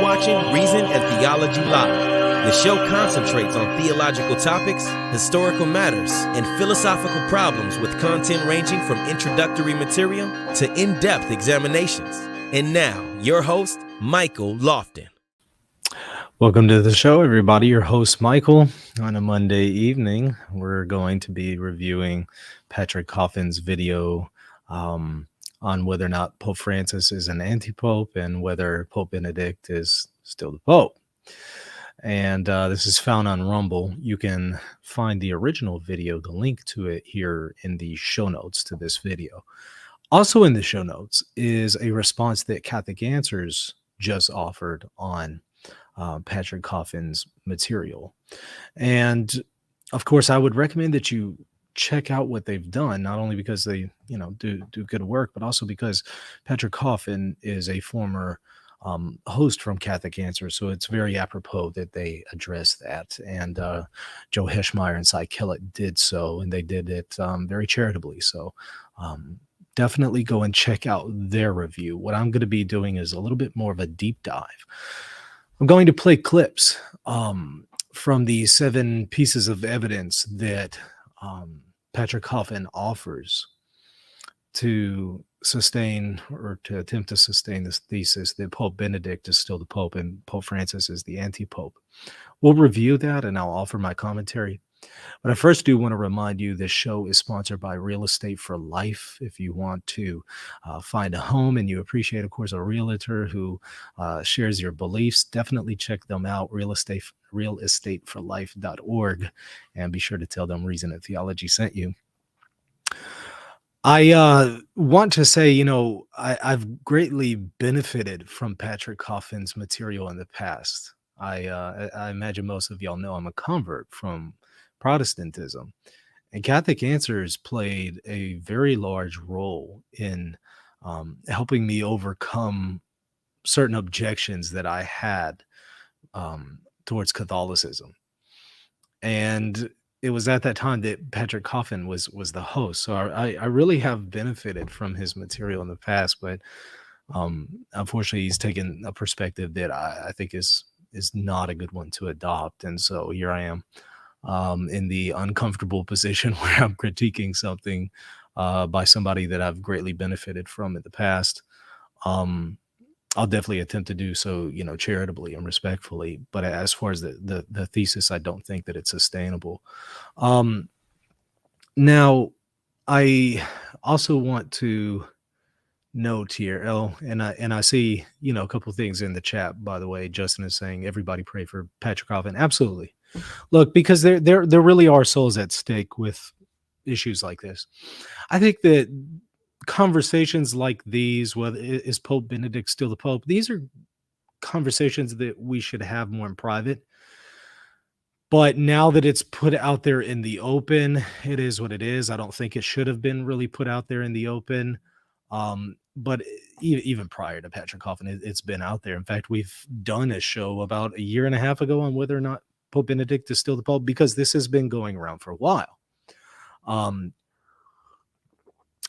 watching Reason and Theology Live. The show concentrates on theological topics, historical matters, and philosophical problems with content ranging from introductory material to in-depth examinations. And now, your host, Michael Lofton. Welcome to the show, everybody. Your host, Michael. On a Monday evening, we're going to be reviewing Patrick Coffin's video on whether or not Pope Francis is an antipope and whether Pope Benedict is still the Pope. And this is found on Rumble. You can find the original video, the link to it here in the show notes to this video. Also in the show notes is a response that Catholic Answers just offered on Patrick Coffin's material. And of course, I would recommend that you check out what they've done, not only because they, do good work, but also because Patrick Coffin is a former host from Catholic Answers. So it's very apropos that they address that. And Joe Heschmeyer and Cy Kellett did so, and they did it very charitably. So definitely go and check out their review. What I'm going to be doing is a little bit more of a deep dive. I'm going to play clips from the 7 pieces of evidence that Patrick Coffin offers to sustain or to attempt to sustain this thesis that Pope Benedict is still the Pope and Pope Francis is the anti-Pope. We'll review that and I'll offer my commentary. But I first do want to remind you this show is sponsored by Real Estate for Life. If you want to find a home and you appreciate, of course, a realtor who shares your beliefs, definitely check them out, realestateforlife.org, and be sure to tell them Reason and Theology sent you. I want to say, I've greatly benefited from Patrick Coffin's material in the past. I imagine most of y'all know I'm a convert from Protestantism, and Catholic Answers played a very large role in helping me overcome certain objections that I had towards Catholicism. And it was at that time that Patrick Coffin was the host. So I really have benefited from his material in the past, but unfortunately he's taken a perspective that I think is not a good one to adopt. And so here I am in the uncomfortable position where I'm critiquing something by somebody that I've greatly benefited from in the past. I'll definitely attempt to do so, charitably and respectfully. But as far as the thesis, I don't think that it's sustainable. Now, I also want to note here, and I see, a couple of things in the chat, by the way. Justin is saying, everybody pray for Patrick Coffin. Absolutely. Look, because there really are souls at stake with issues like this. I think that conversations like these, whether is Pope Benedict still the Pope, these are conversations that we should have more in private. But now that it's put out there in the open, it is what it is. I don't think it should have been really put out there in the open. But even prior to Patrick Coffin, it's been out there. In fact, we've done a show about a year and a half ago on whether or not Pope Benedict is still the Pope, because this has been going around for a while.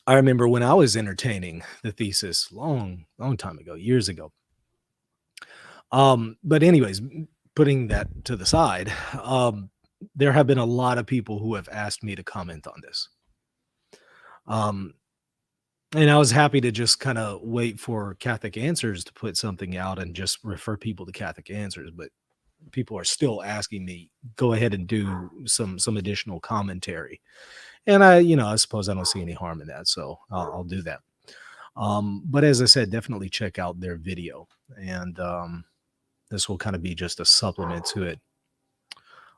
I remember when I was entertaining the thesis long time ago, years ago. But anyways, putting that to the side, there have been a lot of people who have asked me to comment on this. And I was happy to just kind of wait for Catholic Answers to put something out and just refer people to Catholic Answers. But people are still asking me, go ahead and do some additional commentary. And I suppose I don't see any harm in that. So I'll do that. But as I said, definitely check out their video. And this will kind of be just a supplement to it.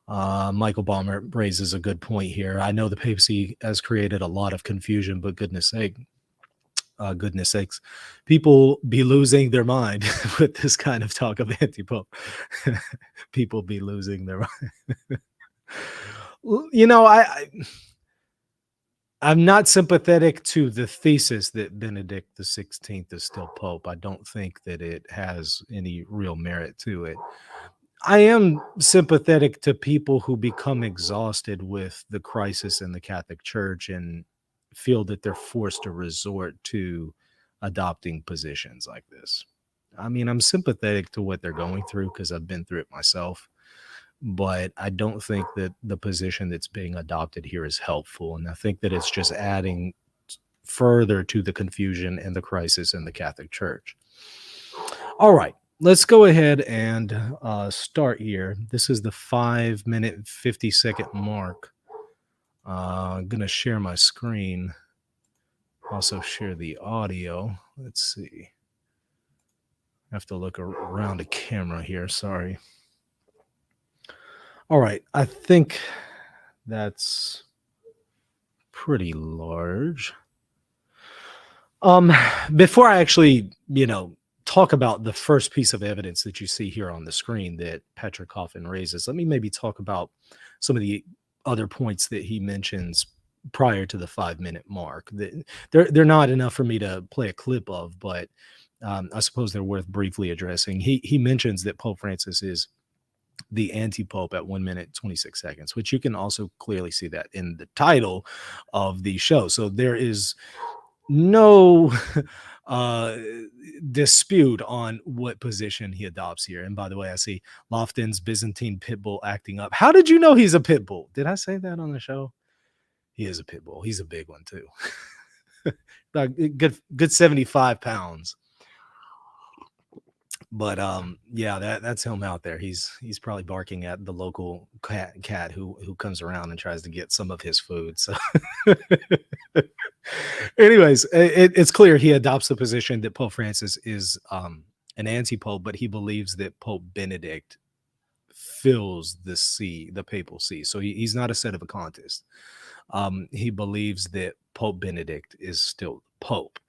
Michael Balmer raises a good point here. I know the papacy has created a lot of confusion, but goodness sakes, people be losing their mind with this kind of talk of anti-pope. People be losing their mind. I'm not sympathetic to the thesis that Benedict XVI is still Pope. I don't think that it has any real merit to it. I am sympathetic to people who become exhausted with the crisis in the Catholic Church and feel that they're forced to resort to adopting positions like this. I mean, I'm sympathetic to what they're going through because I've been through it myself, but I don't think that the position that's being adopted here is helpful. And I think that it's just adding further to the confusion and the crisis in the Catholic Church. All right, let's go ahead and start here. This is the 5-minute, 50-second mark. I'm going to share my screen. Also share the audio. Let's see. I have to look around the camera here. Sorry. All right. I think that's pretty large. Before I actually, talk about the first piece of evidence that you see here on the screen that Patrick Coffin raises, let me maybe talk about some of the other points that he mentions prior to the 5-minute mark. They're not enough for me to play a clip of, but I suppose they're worth briefly addressing. He mentions that Pope Francis is the Antipope at 1 minute 26 seconds, which you can also clearly see that in the title of the show. So there is no dispute on what position he adopts here. And by the way, I see Lofton's Byzantine pit bull acting up. How did you know he's a pit bull? Did I say that on the show? He is a pit bull. He's a big one too. good 75 pounds. But yeah, that's him out there. He's probably barking at the local cat who comes around and tries to get some of his food. So anyways, it's clear he adopts the position that Pope Francis is an anti-pope, but he believes that Pope Benedict fills the papal see. So he's not a sedevacantist. He believes that Pope Benedict is still Pope.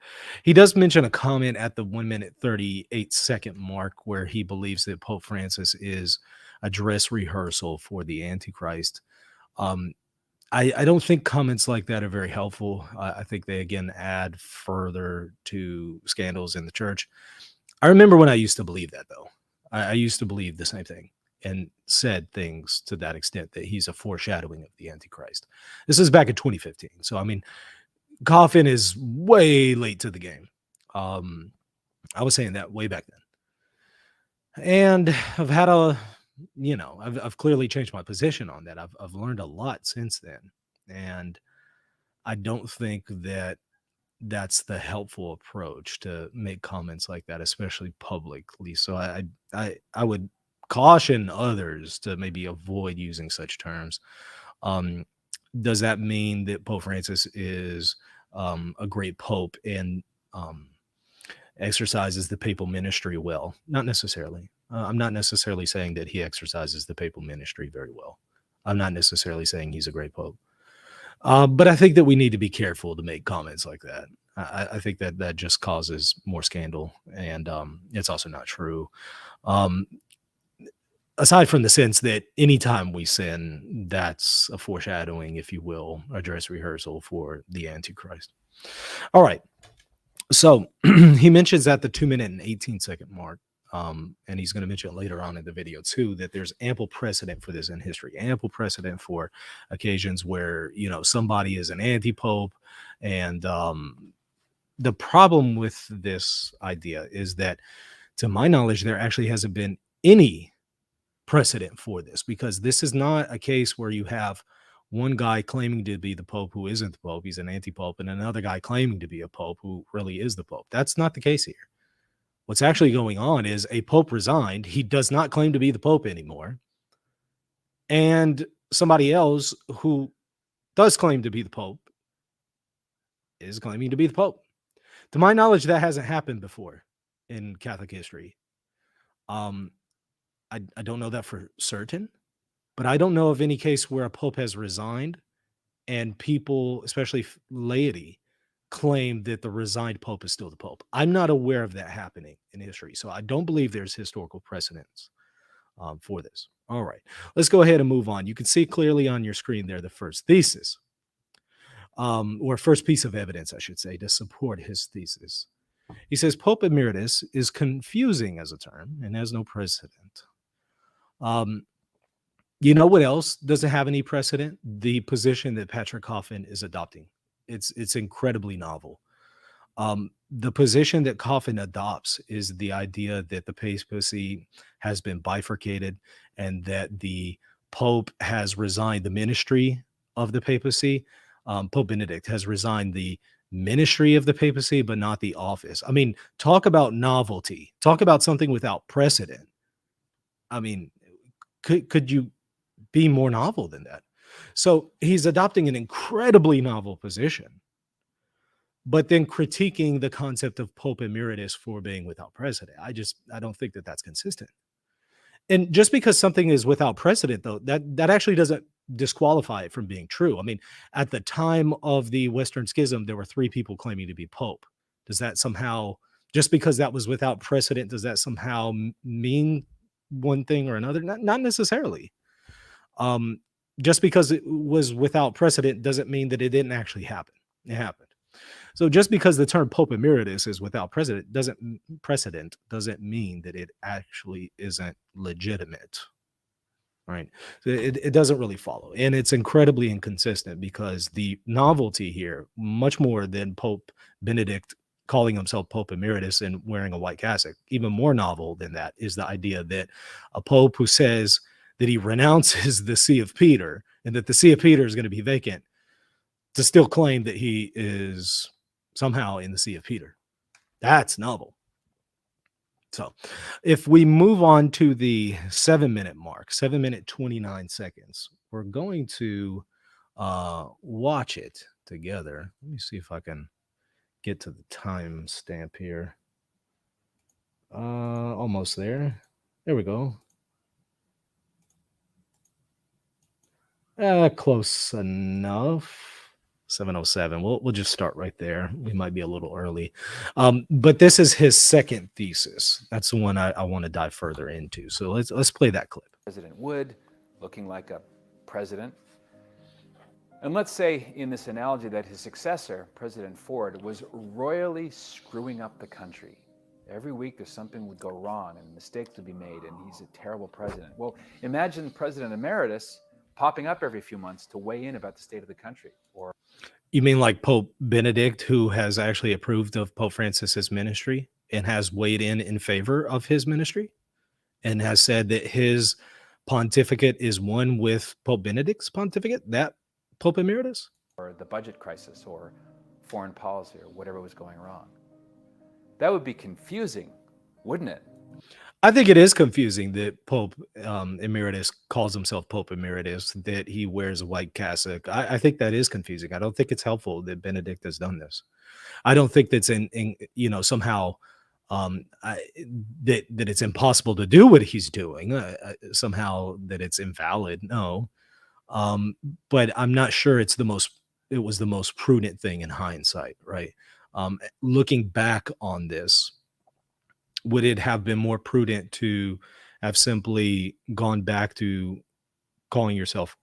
He does mention a comment at the 1 minute 38-second mark where he believes that Pope Francis is a dress rehearsal for the Antichrist. I don't think comments like that are very helpful. I think they, again, add further to scandals in the church. I remember when I used to believe that, though. I used to believe the same thing and said things to that extent that he's a foreshadowing of the Antichrist. This is back in 2015. So, I mean, Coffin is way late to the game. I was saying that way back then. And I've had I've clearly changed my position on that. I've learned a lot since then. And I don't think that that's the helpful approach to make comments like that, especially publicly. So I would caution others to maybe avoid using such terms. Does that mean that Pope Francis is a great pope and exercises the papal ministry well? Not necessarily. I'm not necessarily saying that he exercises the papal ministry very well. I'm not necessarily saying he's a great pope. But I think that we need to be careful to make comments like that. I think that just causes more scandal, and it's also not true. Aside from the sense that anytime we sin, that's a foreshadowing, if you will, a dress rehearsal for the Antichrist. All right. So he mentions at the 2 minute and 18-second mark, and he's going to mention it later on in the video too, that there's ample precedent for this in history, ample precedent for occasions where, somebody is an anti-pope. And the problem with this idea is that, to my knowledge, there actually hasn't been any precedent for this, because this is not a case where you have one guy claiming to be the pope who isn't the pope, he's an anti-pope, and another guy claiming to be a pope who really is the pope. That's not the case here. What's actually going on is a pope resigned. He does not claim to be the pope anymore. And somebody else who does claim to be the pope is claiming to be the pope. To my knowledge, that hasn't happened before in Catholic history. I don't know that for certain, but I don't know of any case where a pope has resigned and people, especially laity, claim that the resigned pope is still the pope. I'm not aware of that happening in history, so I don't believe there's historical precedence for this. All right, let's go ahead and move on. You can see clearly on your screen there the first thesis, or first piece of evidence, I should say, to support his thesis. He says Pope Emeritus is confusing as a term and has no precedent. You know what else doesn't have any precedent? The position that Patrick Coffin is adopting. It's incredibly novel. The position that Coffin adopts is the idea that the papacy has been bifurcated and that the Pope has resigned the ministry of the papacy. Pope Benedict has resigned the ministry of the papacy, but not the office. I mean, talk about novelty. Talk about something without precedent. I mean, could you be more novel than that? So he's adopting an incredibly novel position, but then critiquing the concept of Pope Emeritus for being without precedent. I don't think that that's consistent. And just because something is without precedent, though, that actually doesn't disqualify it from being true. I mean, at the time of the Western Schism, there were 3 people claiming to be Pope. Does that somehow, just because that was without precedent, does that somehow mean one thing or another? Not necessarily. Just because it was without precedent doesn't mean that it didn't actually happen. It happened. So just because the term Pope Emeritus is without precedent doesn't mean that it actually isn't legitimate, right? It doesn't really follow, and it's incredibly inconsistent because the novelty here, much more than Pope Benedict calling himself Pope Emeritus and wearing a white cassock, even more novel than that is the idea that a pope who says that he renounces the See of Peter and that the See of Peter is going to be vacant to still claim that he is somehow in the See of Peter. That's novel. So if we move on to the 7-minute mark, 7-minute 29 seconds, we're going to watch it together. Let me see if I can get to the time stamp here. Almost there. There we go. Close enough. 7:07. We'll just start right there. We might be a little early. But this is his second thesis. That's the one I want to dive further into. So let's play that clip. President Wood, looking like a president. And let's say in this analogy that his successor, President Ford, was royally screwing up the country. Every week there's something would go wrong and mistakes would be made and he's a terrible president. Well, imagine President Emeritus popping up every few months to weigh in about the state of the country. Or you mean like Pope Benedict, who has actually approved of Pope Francis's ministry and has weighed in favor of his ministry and has said that his pontificate is one with Pope Benedict's pontificate, that Pope Emeritus? Or the budget crisis or foreign policy or whatever was going wrong. That would be confusing, wouldn't it? I think it is confusing that Pope Emeritus calls himself Pope Emeritus, that he wears a white cassock. I think that is confusing. I don't think it's helpful that Benedict has done this. I don't think that's in somehow that it's impossible to do what he's doing. Somehow that it's invalid. No, but I'm not sure it was the most prudent thing in hindsight, right? Looking back on this, would it have been more prudent to have simply gone back to calling yourself,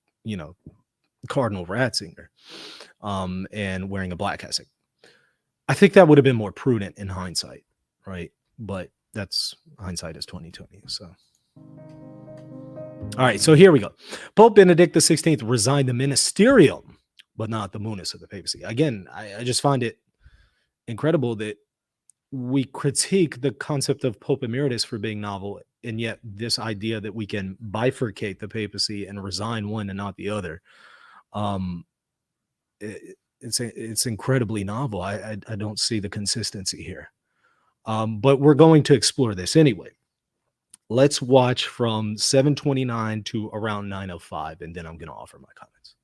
Cardinal Ratzinger, and wearing a black cassock? I think that would have been more prudent in hindsight, right? But that's hindsight is 2020. So, all right. So here we go. Pope Benedict XVI resigned the ministerium, but not the munus of the papacy. Again, I just find it incredible that we critique the concept of Pope Emeritus for being novel, and yet this idea that we can bifurcate the papacy and resign one and not the other, it's incredibly novel. I don't see the consistency here, but we're going to explore this anyway. Let's watch from 7:29 to around 9:05, and then I'm going to offer my comments.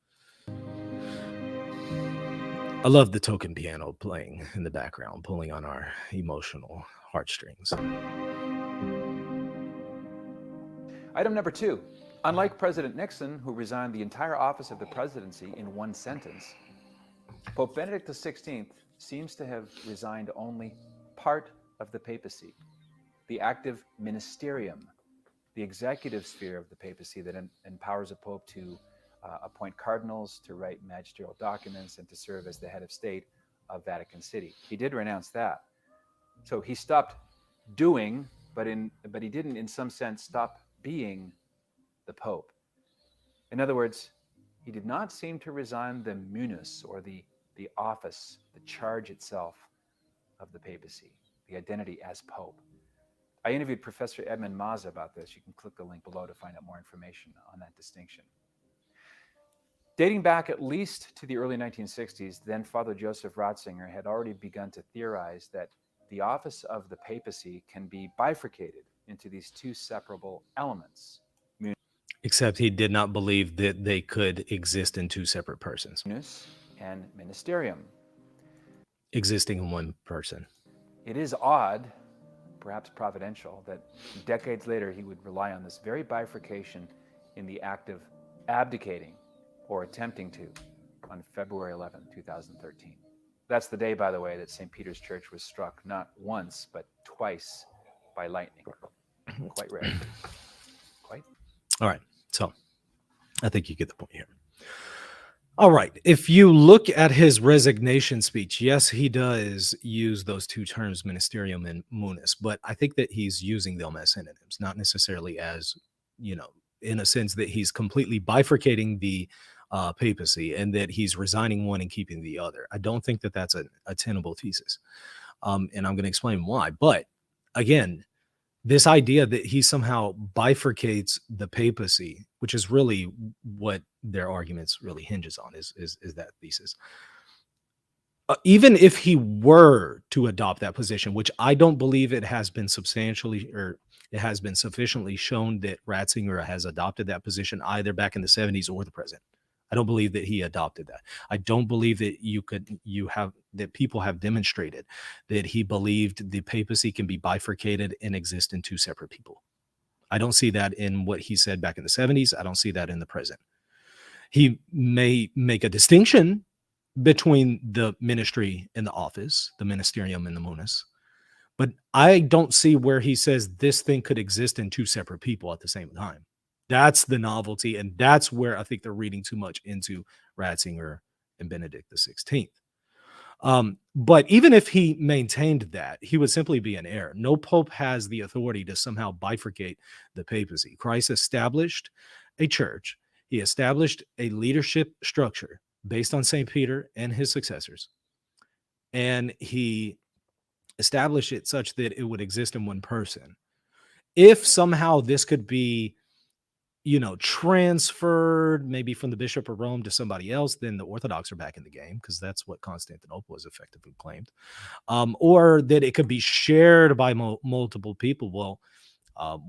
I love the token piano playing in the background, pulling on our emotional heartstrings. Item number 2. Unlike President Nixon, who resigned the entire office of the presidency in one sentence, Pope Benedict XVI seems to have resigned only part of the papacy, the active ministerium, the executive sphere of the papacy that empowers a pope to appoint cardinals, to write magisterial documents, and to serve as the head of state of Vatican City. He did renounce that. So he stopped doing, but he didn't in some sense stop being the Pope. In other words, he did not seem to resign the munus, or the office, the charge itself of the papacy, the identity as Pope. I interviewed Professor Edmund Mazza about this. You can click the link below to find out more information on that distinction. Dating back at least to the early 1960s, then Father Joseph Ratzinger had already begun to theorize that the office of the papacy can be bifurcated into these two separable elements. Except he did not believe that they could exist in two separate persons. Munus and ministerium. Existing in one person. It is odd, perhaps providential, that decades later he would rely on this very bifurcation in the act of abdicating, or attempting to, on February 11, 2013. That's the day, by the way, that St. Peter's Church was struck not once, but twice by lightning. Quite rare. Quite. All right. So I think you get the point here. All right. If you look at his resignation speech, yes, he does use those two terms, ministerium and munus, but I think that he's using them as synonyms, not necessarily as, in a sense that he's completely bifurcating the papacy and that he's resigning one and keeping the other. I don't think that that's a tenable thesis. And I'm going to explain why. But again, this idea that he somehow bifurcates the papacy, which is really what their arguments really hinges on, is that thesis. Even if he were to adopt that position, which I don't believe it has been sufficiently shown that Ratzinger has adopted that position either back in the 70s or the present. I don't believe that he adopted that. I don't believe that that people have demonstrated that he believed the papacy can be bifurcated and exist in two separate people. I don't see that in what he said back in the 70s. I don't see that in the present. He may make a distinction between the ministry and the office, the ministerium and the munus, but I don't see where he says this thing could exist in two separate people at the same time. That's the novelty, and that's where I think they're reading too much into Ratzinger and Benedict XVI. But even if he maintained that, he would simply be in error. No pope has the authority to somehow bifurcate the papacy. Christ established a church. He established a leadership structure based on St. Peter and his successors. And he established it such that it would exist in one person. If somehow this could be transferred maybe from the Bishop of Rome to somebody else, then the Orthodox are back in the game, because that's what Constantinople has effectively claimed. Or that it could be shared by multiple people. Well,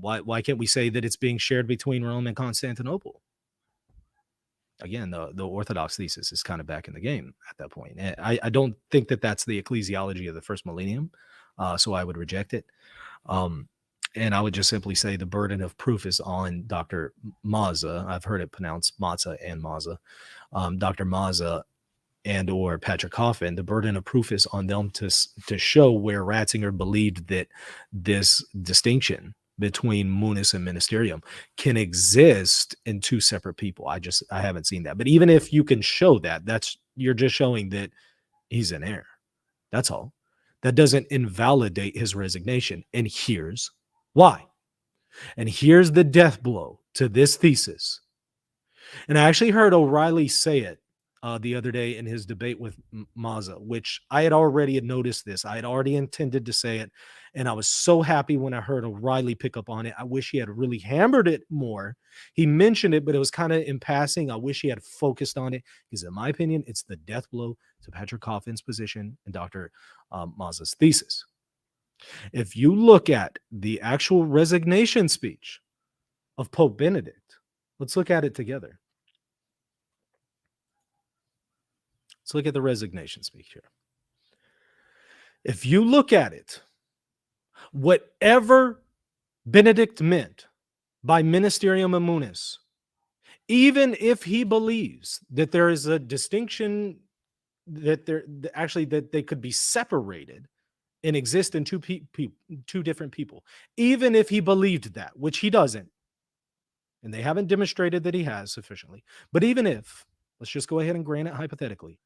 why can't we say that it's being shared between Rome and Constantinople? Again, the Orthodox thesis is kind of back in the game at that point. And I don't think that that's the ecclesiology of the first millennium, so I would reject it. And I would just simply say the burden of proof is on Dr. Mazza. I've heard it pronounced Mazza and Mazza. Dr. Mazza and or Patrick Coffin, the burden of proof is on them to show where Ratzinger believed that this distinction between munus and ministerium can exist in two separate people. I haven't seen that. But even if you can show that, you're just showing that he's in error. That's all. That doesn't invalidate his resignation. And here's why. And here's the death blow to this thesis. And I actually heard O'Reilly say it the other day in his debate with Mazza, which I had already noticed this. I had already intended to say it. And I was so happy when I heard O'Reilly pick up on it. I wish he had really hammered it more. He mentioned it, but it was kind of in passing. I wish he had focused on it, because in my opinion, it's the death blow to Patrick Coffin's position and Dr. Mazza's thesis. If you look at the actual resignation speech of Pope Benedict, let's look at it together. Let's look at the resignation speech here. If you look at it, whatever Benedict meant by ministerium and munus, even if he believes that there is a distinction, that they could be separated and exist in two different people, even if he believed that, which he doesn't, and they haven't demonstrated that he has sufficiently, but even if, let's just go ahead and grant it hypothetically,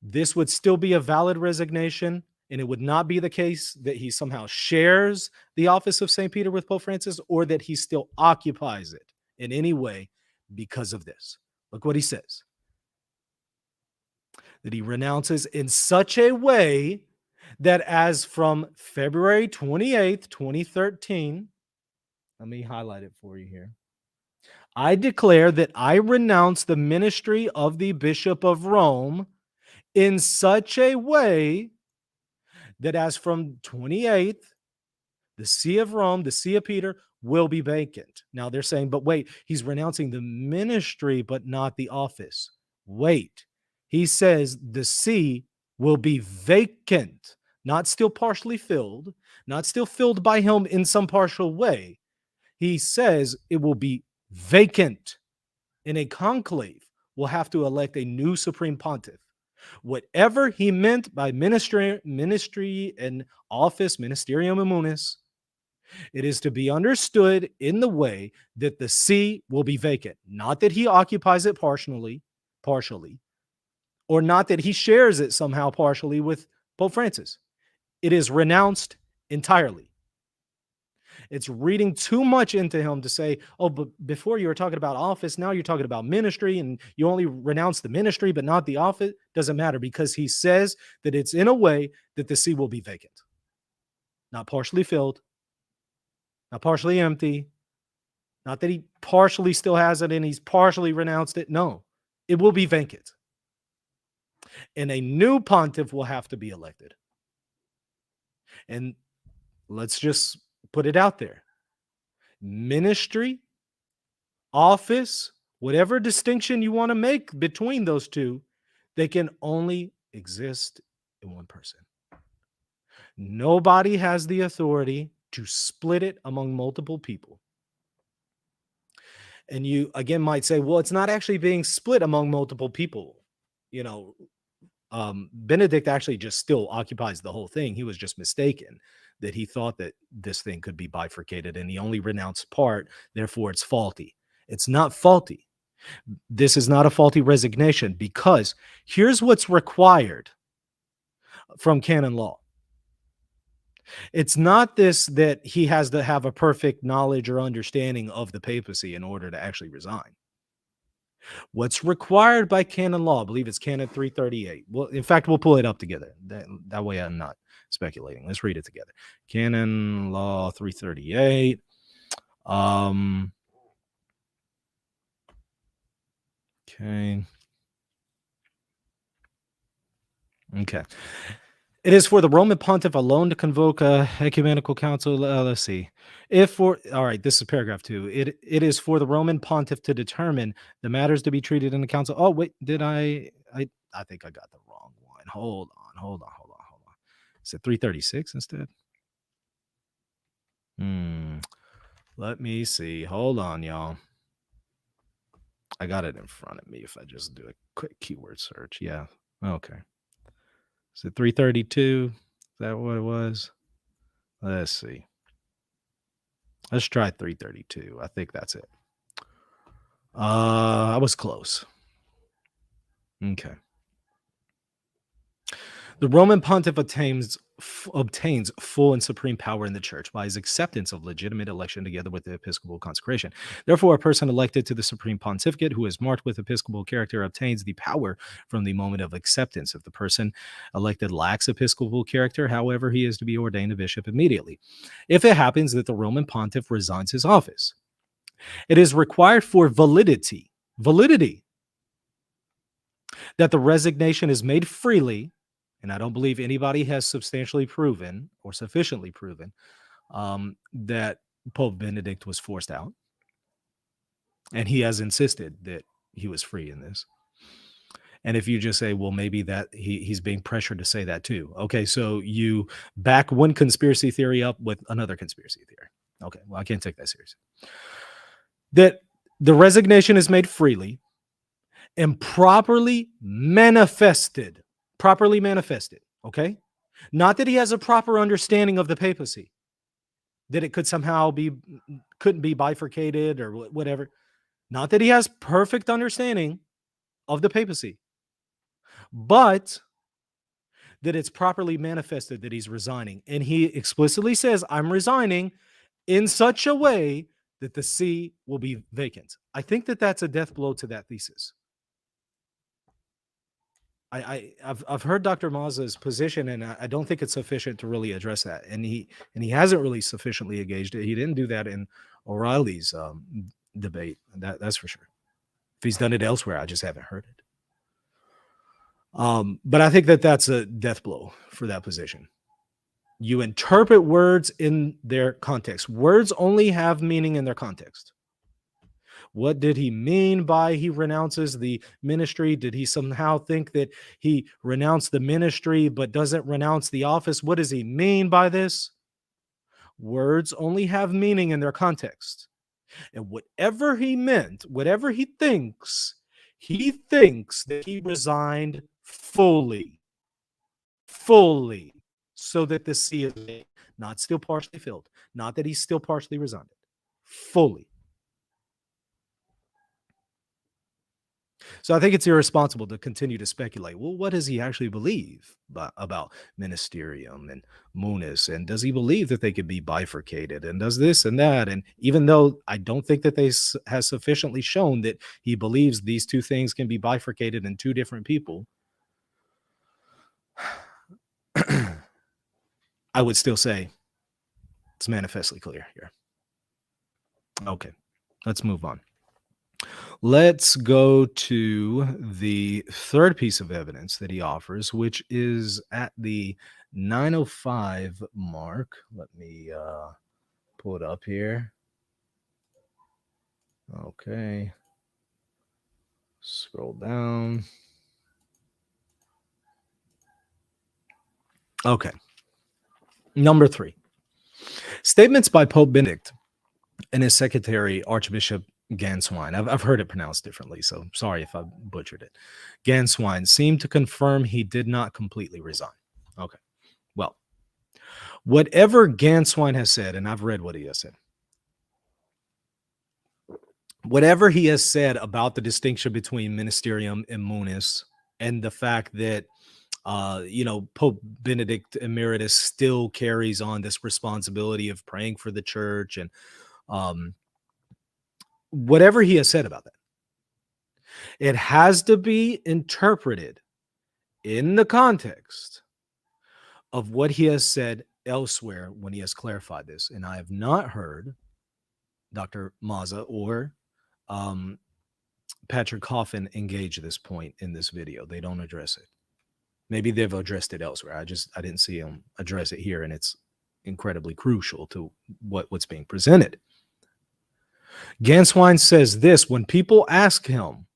this would still be a valid resignation, and it would not be the case that he somehow shares the office of St. Peter with Pope Francis, or that he still occupies it in any way because of this. Look what he says. That he renounces in such a way that as from February 28th, 2013, let me highlight it for you here. I declare that I renounce the ministry of the Bishop of Rome in such a way that as from 28th, the See of Rome, the See of Peter, will be vacant. Now they're saying, but wait, he's renouncing the ministry, but not the office. Wait, he says the See will be vacant, not still partially filled, not still filled by him in some partial way. He says it will be vacant. In a conclave, will have to elect a new supreme pontiff. Whatever he meant by ministry and office, ministerium and munus, it is to be understood in the way that the See will be vacant. Not that he occupies it partially, or not that he shares it somehow partially with Pope Francis. It is renounced entirely. It's reading too much into him to say, oh, but before you were talking about office, now you're talking about ministry, and you only renounce the ministry, but not the office. Doesn't matter, because he says that it's in a way that the See will be vacant. Not partially filled, not partially empty, not that he partially still has it and he's partially renounced it. No, it will be vacant. And a new pontiff will have to be elected. And let's just put it out there. Ministry, office, whatever distinction you want to make between those two, they can only exist in one person. Nobody has the authority to split it among multiple people. And you again might say, well, it's not actually being split among multiple people. You know, Benedict actually just still occupies the whole thing. He was just mistaken that he thought that this thing could be bifurcated, and he only renounced part, therefore it's faulty. It's not faulty. This is not a faulty resignation, because here's what's required from canon law. It's not this that he has to have a perfect knowledge or understanding of the papacy in order to actually resign. What's required by canon law, I believe it's canon 338. Well, in fact, we'll pull it up together. That way I'm not speculating. Let's read it together. Canon law 338. Okay. It is for the Roman pontiff alone to convoke a ecumenical council. Let's see. All right, this is paragraph 2. It is for the Roman pontiff to determine the matters to be treated in the council. Oh, wait, did I think I got the wrong one. Hold on. Is it 336 instead? Let me see. Hold on, y'all. I got it in front of me if I just do a quick keyword search. Yeah. Okay. Is it 332? Is that what it was? Let's see. Let's try 332. I think that's it. I was close. Okay. The Roman pontiff obtains full and supreme power in the church by his acceptance of legitimate election together with the episcopal consecration. Therefore, a person elected to the supreme pontificate who is marked with episcopal character obtains the power from the moment of acceptance. If the person elected lacks episcopal character, however, he is to be ordained a bishop immediately. If it happens that the Roman pontiff resigns his office, it is required for validity, that the resignation is made freely. And I don't believe anybody has substantially proven or sufficiently proven that Pope Benedict was forced out. And he has insisted that he was free in this. And if you just say, well, maybe that he's being pressured to say that too. Okay, so you back one conspiracy theory up with another conspiracy theory. Okay, well, I can't take that seriously. That the resignation is made freely and properly manifested. Okay? Not that he has a proper understanding of the papacy, that it could somehow couldn't be bifurcated or whatever. Not that he has perfect understanding of the papacy, but that it's properly manifested that he's resigning. And he explicitly says, I'm resigning in such a way that the See will be vacant. I think that that's a death blow to that thesis. I've heard Dr. Mazza's position, and I don't think it's sufficient to really address that. And he hasn't really sufficiently engaged it. He didn't do that in O'Reilly's debate. That's for sure. If he's done it elsewhere, I just haven't heard it. But I think that that's a death blow for that position. You interpret words in their context. Words only have meaning in their context. What did he mean by he renounces the ministry? Did he somehow think that he renounced the ministry but doesn't renounce the office? What does he mean by this? Words only have meaning in their context. And whatever he meant, whatever he thinks that he resigned fully, so that the see is made, not still partially filled, not that he's still partially resigned, fully. So I think it's irresponsible to continue to speculate. Well, what does he actually believe about ministerium and munus? And does he believe that they could be bifurcated? And does this and that? And even though I don't think that they has sufficiently shown that he believes these two things can be bifurcated in two different people, I would still say it's manifestly clear here. Okay, let's move on. Let's go to the third piece of evidence that he offers, which is at the 9:05 mark. Let me pull it up here. Okay. Scroll down. Okay. Number 3. Statements by Pope Benedict and his secretary, Archbishop Ganswein. I've heard it pronounced differently, so sorry if I butchered it. Ganswein seemed to confirm he did not completely resign. Okay. Well, whatever Ganswein has said, and I've read what he has said, whatever he has said about the distinction between ministerium and munus, and the fact that Pope Benedict Emeritus still carries on this responsibility of praying for the church, and whatever he has said about that, it has to be interpreted in the context of what he has said elsewhere when he has clarified this. And I have not heard Dr. Mazza or Patrick Coffin engage this point in this video. They don't address it. Maybe they've addressed it elsewhere. I didn't see him address it here, and it's incredibly crucial to what's being presented. Ganswein says this: when people ask him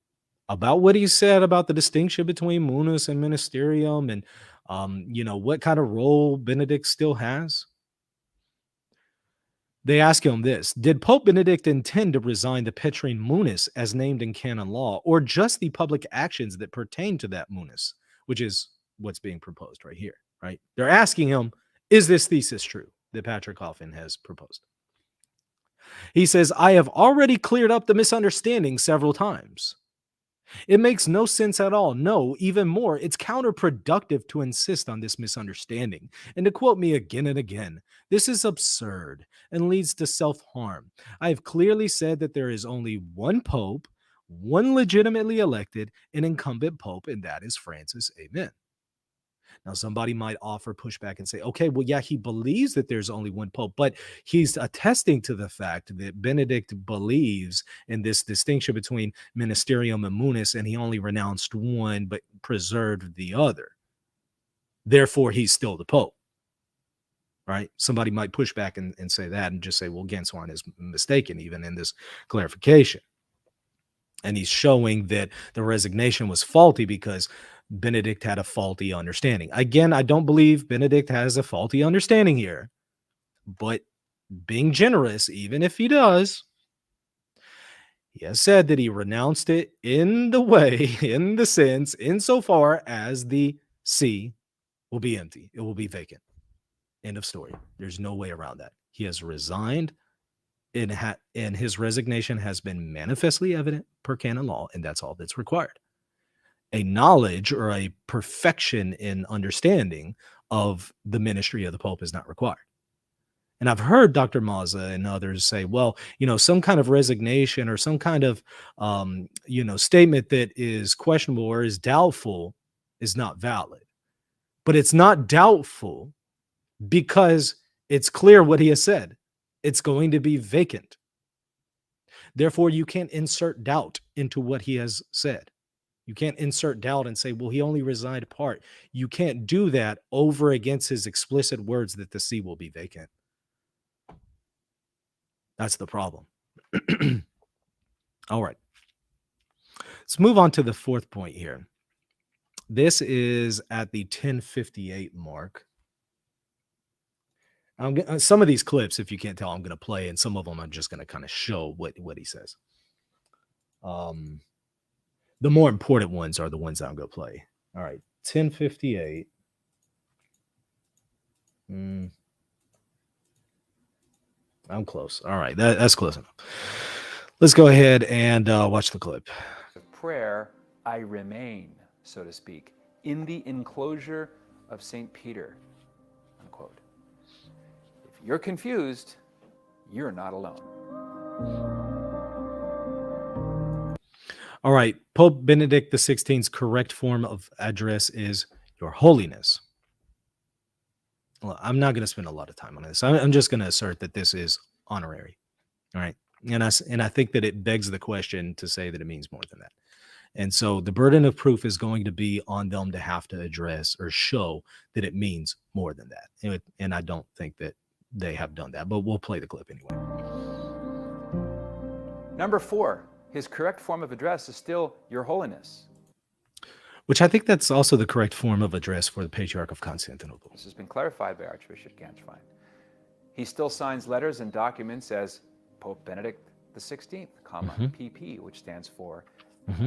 about what he said about the distinction between munus and ministerium, and what kind of role Benedict still has, they ask him this: did Pope Benedict intend to resign the Petrine munus as named in canon law, or just the public actions that pertain to that munus, which is what's being proposed right here, right? They're asking him, is this thesis true that Patrick Coffin has proposed? He says, I have already cleared up the misunderstanding several times. It makes no sense at all. No, even more, it's counterproductive to insist on this misunderstanding. And to quote me again and again, this is absurd and leads to self-harm. I have clearly said that there is only one pope, one legitimately elected and incumbent pope, and that is Francis. Amen. Now, somebody might offer pushback and say, okay, well, yeah, he believes that there's only one pope, but he's attesting to the fact that Benedict believes in this distinction between ministerium and munus, and he only renounced one but preserved the other. Therefore, he's still the pope, right? Somebody might push back and say that and just say, well, Ganswein is mistaken even in this clarification. And he's showing that the resignation was faulty because Benedict had a faulty understanding. Again, I don't believe Benedict has a faulty understanding here, but being generous, even if he does, he has said that he renounced it in the sense, insofar as the see will be empty. It will be vacant. End of story. There's no way around that. He has resigned, and his resignation has been manifestly evident per canon law, and that's all that's required. A knowledge or a perfection in understanding of the ministry of the Pope is not required. And I've heard Dr. Mazza and others say, well, some kind of resignation or some kind of, statement that is questionable or is doubtful is not valid. But it's not doubtful because it's clear what he has said. It's going to be vacant. Therefore, you can't insert doubt into what he has said. You can't insert doubt and say, well, he only resigned part. You can't do that over against his explicit words that the see will be vacant. That's the problem. All right. Let's move on to the fourth point here. This is at the 10:58 mark. Some of these clips, if you can't tell, I'm going to play, and some of them I'm just going to kind of show what he says. The more important ones are the ones I'm going to play. All right, 10:58. I'm close. All right, that's close enough. Let's go ahead and watch the clip. Prayer, I remain, so to speak, in the enclosure of St. Peter, unquote. If you're confused, you're not alone. All right, Pope Benedict XVI's correct form of address is Your Holiness. Well, I'm not going to spend a lot of time on this. I'm just going to assert that this is honorary. All right. And I think that it begs the question to say that it means more than that. And so the burden of proof is going to be on them to have to address or show that it means more than that. And I don't think that they have done that, but we'll play the clip anyway. Number 4, his correct form of address is still Your Holiness. Which I think that's also the correct form of address for the Patriarch of Constantinople. This has been clarified by Archbishop Ganswein. He still signs letters and documents as Pope Benedict XVI, comma, PP, which stands for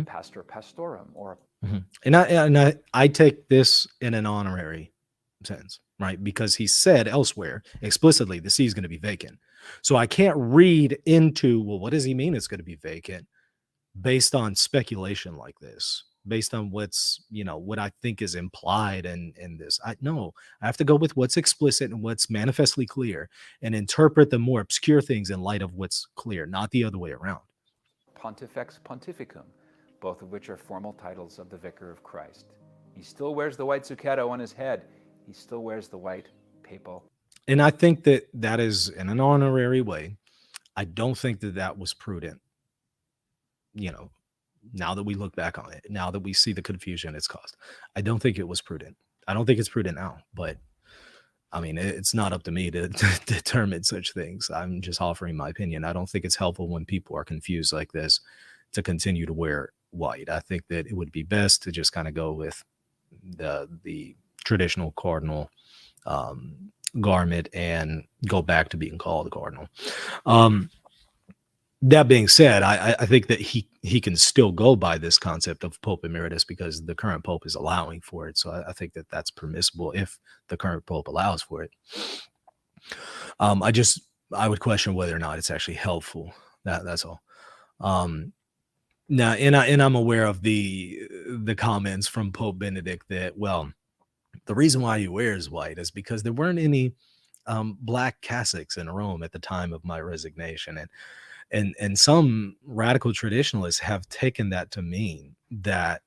Pastor Pastorum, or and I take this in an honorary sense, right? Because he said elsewhere explicitly the see is going to be vacant. So I can't read into, well, what does he mean it's going to be vacant based on speculation like this, based on what's, what I think is implied in this. I have to go with what's explicit and what's manifestly clear and interpret the more obscure things in light of what's clear, not the other way around. Pontifex Pontificum, both of which are formal titles of the Vicar of Christ. He still wears the white zucchetto on his head. He still wears the white papal. And I think that is in an honorary way. I don't think that was prudent. Now that we look back on it, now that we see the confusion it's caused, I don't think it was prudent. I don't think it's prudent now, but I mean, it's not up to me to determine such things. I'm just offering my opinion. I don't think it's helpful when people are confused like this to continue to wear white. I think that it would be best to just kind of go with the traditional cardinal garment and go back to being called a cardinal. That being said, I think that he can still go by this concept of Pope Emeritus because the current Pope is allowing for it. So I think that that's permissible if the current Pope allows for it. I would question whether or not it's actually helpful. That's all. Now, and I'm aware of the comments from Pope Benedict that, well, the reason why he wears white is because there weren't any black cassocks in Rome at the time of my resignation. And some radical traditionalists have taken that to mean that,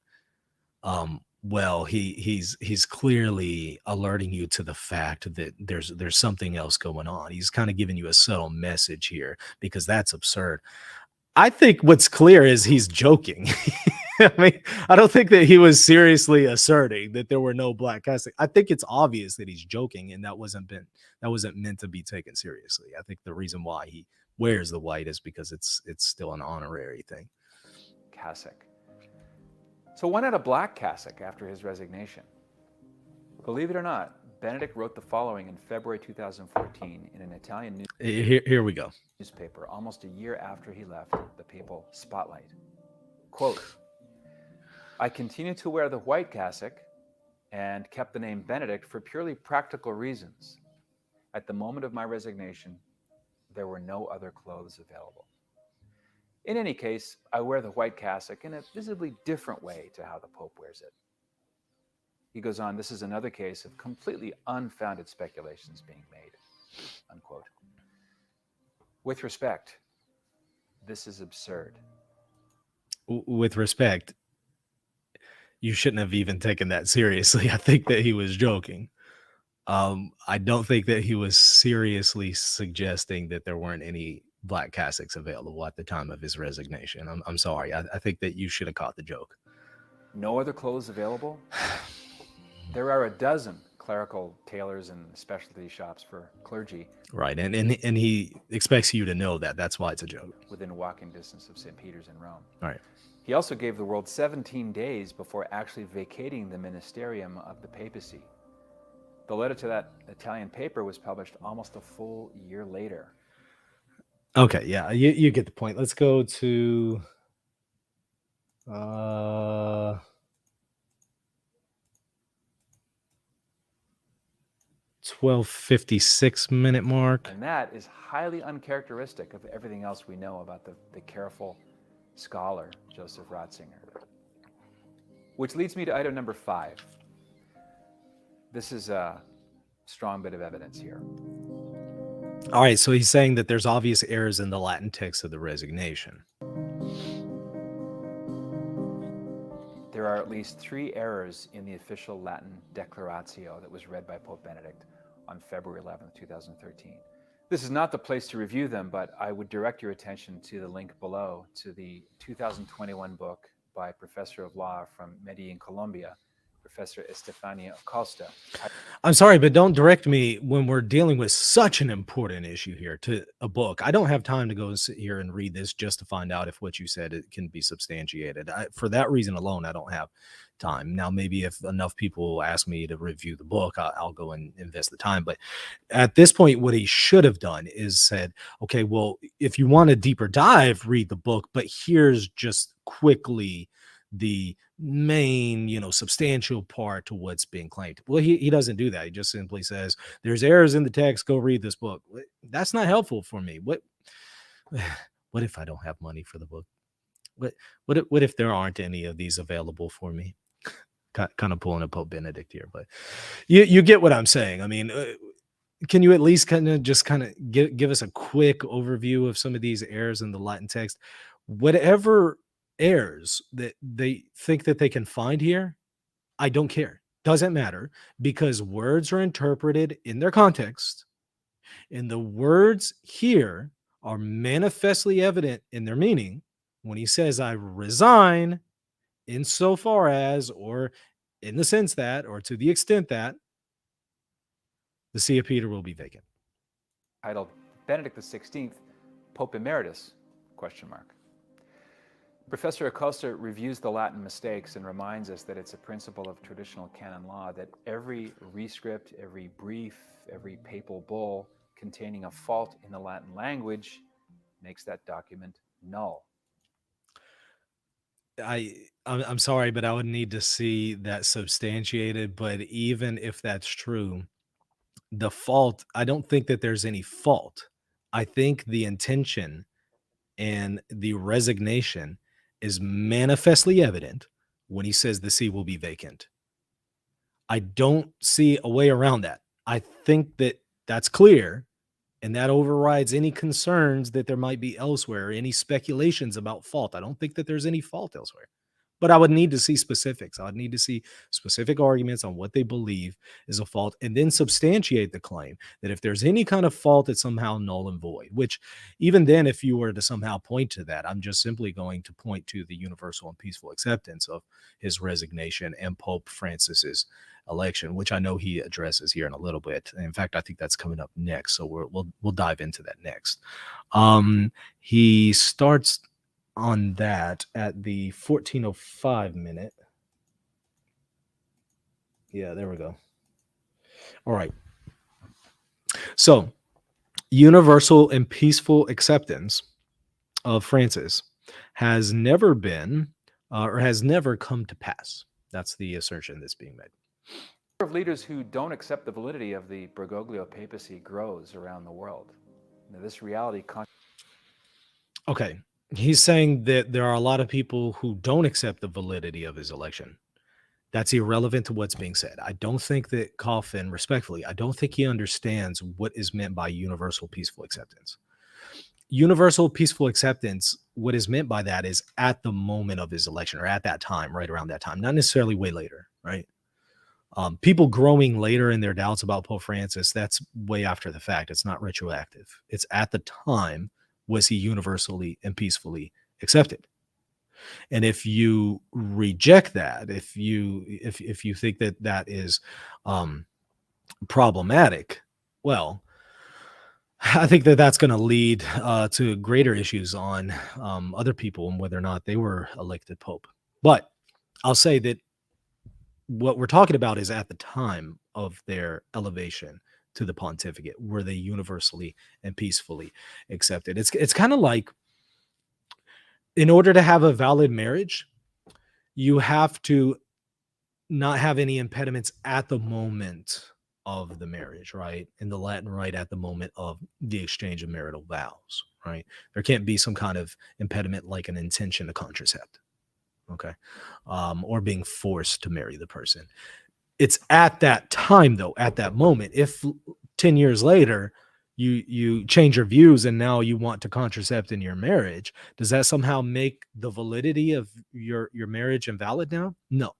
well, he's clearly alerting you to the fact that there's something else going on. He's kind of giving you a subtle message here because that's absurd. I think what's clear is he's joking. I mean, I don't think that he was seriously asserting that there were no black cassocks. I think it's obvious that he's joking, and that wasn't meant to be taken seriously. I think the reason why he wears the white is because it's still an honorary thing. Cassock. So why not a black cassock after his resignation? Believe it or not, Benedict wrote the following in February 2014 in an Italian Here we go. Newspaper almost a year after he left the papal spotlight. Quote, I continued to wear the white cassock and kept the name Benedict for purely practical reasons. At the moment of my resignation, there were no other clothes available. In any case, I wear the white cassock in a visibly different way to how the Pope wears it. He goes on, this is another case of completely unfounded speculations being made, unquote. With respect, this is absurd. With respect, you shouldn't have even taken that seriously. I think that he was joking. I don't think that he was seriously suggesting that there weren't any black cassocks available at the time of his resignation. I'm sorry. I think that you should have caught the joke. No other clothes available? There are a dozen clerical tailors and specialty shops for clergy. Right, and he expects you to know that. That's why it's a joke. Within walking distance of St. Peter's in Rome. All right. He also gave the world 17 days before actually vacating the ministerium of the papacy. The letter to that Italian paper was published almost a full year later. Okay, yeah, you get the point. Let's go to 12:56 minute mark. And that is highly uncharacteristic of everything else we know about the careful scholar, Joseph Ratzinger. Which leads me to item number 5. This is a strong bit of evidence here. All right, so he's saying that there's obvious errors in the Latin text of the resignation. There are at least 3 errors in the official Latin declaratio that was read by Pope Benedict on February 11th, 2013. This is not the place to review them, but I would direct your attention to the link below to the 2021 book by Professor of Law from Medellin, Colombia, Professor Estefania Acosta. I'm sorry, but don't direct me when we're dealing with such an important issue here to a book. I don't have time to go and sit here and read this just to find out if what you said it can be substantiated. For that reason alone, I don't have time. Now, maybe if enough people ask me to review the book, I'll go and invest the time. But at this point, what he should have done is said, okay, well, if you want a deeper dive, read the book, but here's just quickly the main, substantial part to what's being claimed. Well, he doesn't do that. He just simply says, there's errors in the text. Go read this book. That's not helpful for me. What if I don't have money for the book? What if there aren't any of these available for me? Kind of pulling a Pope Benedict here, but you get what I'm saying. I mean, can you at least kind of give us a quick overview of some of these errors in the Latin text? Whatever errors that they think that they can find here, I don't care. Doesn't matter, because words are interpreted in their context, and the words here are manifestly evident in their meaning when he says, I resign insofar as, or in the sense that, or to the extent that, the See of Peter will be vacant. Titled Benedict XVI, Pope Emeritus, ? Professor Acosta reviews the Latin mistakes and reminds us that it's a principle of traditional canon law that every rescript, every brief, every papal bull containing a fault in the Latin language makes that document null. I'm sorry, but I would need to see that substantiated. But even if that's true, the fault, I don't think that there's any fault. I think the intention and the resignation is manifestly evident when he says the see will be vacant. I don't see a way around that. I think that that's clear, and that overrides any concerns that there might be elsewhere, any speculations about fault. I don't think that there's any fault elsewhere. But I would need to see specifics. I would need to see specific arguments on what they believe is a fault, and then substantiate the claim that if there's any kind of fault, it's somehow null and void, which even then, if you were to somehow point to that, I'm just simply going to point to the universal and peaceful acceptance of his resignation and Pope Francis's election, which I know he addresses here in a little bit. In fact, I think that's coming up next. So we'll dive into that next. He starts on that at the 14:05 minute. Yeah, there we go. All right. So, universal and peaceful acceptance of Francis has never been or has never come to pass. That's the assertion that's being made. The number of leaders who don't accept the validity of the Bergoglio papacy grows around the world. Now, this reality. Okay. He's saying that there are a lot of people who don't accept the validity of his election. That's irrelevant to what's being said. I don't think that Coffin, respectfully, I don't think he understands what is meant by universal peaceful acceptance. Universal peaceful acceptance what is meant by that is at the moment of his election, or at that time, right around that time, not necessarily way later, right? People growing later in their doubts about Pope Francis, that's way after the fact. It's not retroactive. It's at the time, was he universally and peacefully accepted? And if you reject that, if you think that that is problematic, well, I think that that's going to lead to greater issues on other people and whether or not they were elected pope. But I'll say that what we're talking about is at the time of their elevation to the pontificate, were they universally and peacefully accepted? It's kind of like, in order to have a valid marriage, you have to not have any impediments at the moment of the marriage, right? In the Latin rite, at the moment of the exchange of marital vows, right? There can't be some kind of impediment like an intention to contracept, okay? Or being forced to marry the person. It's at that time, though, at that moment. If 10 years later, you change your views and now you want to contracept in your marriage, does that somehow make the validity of your marriage invalid now? No,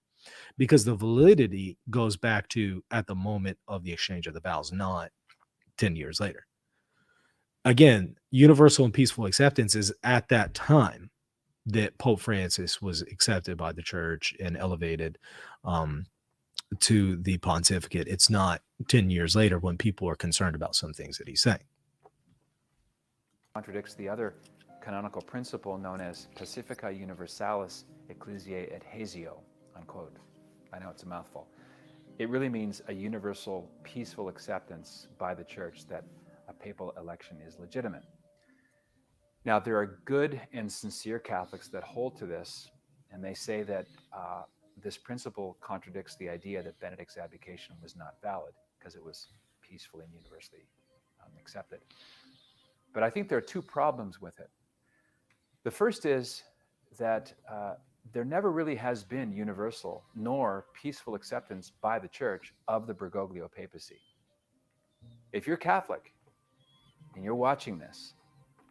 because the validity goes back to at the moment of the exchange of the vows, not 10 years later. Again, universal and peaceful acceptance is at that time that Pope Francis was accepted by the church and elevated to the pontificate. It's not 10 years later when people are concerned about some things that he's saying. Contradicts the other canonical principle known as Pacifica Universalis Ecclesiae Adhesio, unquote. I know it's a mouthful. It really means a universal, peaceful acceptance by the church that a papal election is legitimate. Now, there are good and sincere Catholics that hold to this, and they say that this principle contradicts the idea that Benedict's abdication was not valid because it was peacefully and universally accepted. But I think there are two problems with it. The first is that there never really has been universal nor peaceful acceptance by the church of the Bergoglio papacy. If you're Catholic and you're watching this,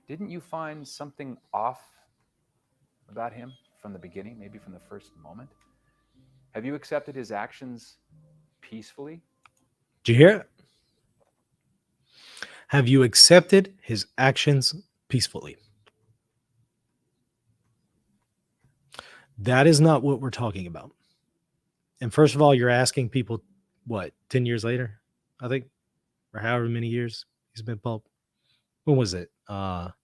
didn't you find something off about him from the beginning, maybe from the first moment? Have you accepted his actions peacefully? Did you hear it? Have you accepted his actions peacefully? That is not what we're talking about. And first of all, you're asking people, what, 10 years later, I think, or however many years he's been Pope. When was it? Was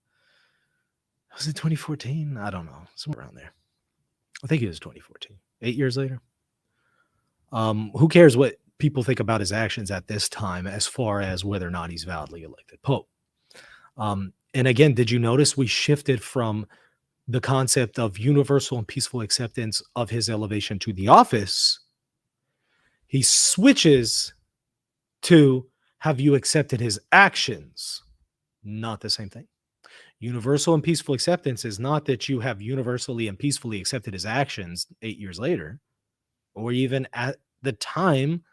it 2014? I don't know. Somewhere around there. I think it was 2014. 8 years later. Who cares what people think about his actions at this time as far as whether or not he's validly elected Pope? And again, did you notice we shifted from the concept of universal and peaceful acceptance of his elevation to the office? He switches to, have you accepted his actions? Not the same thing. Universal and peaceful acceptance is not that you have universally and peacefully accepted his actions 8 years later, or even at the time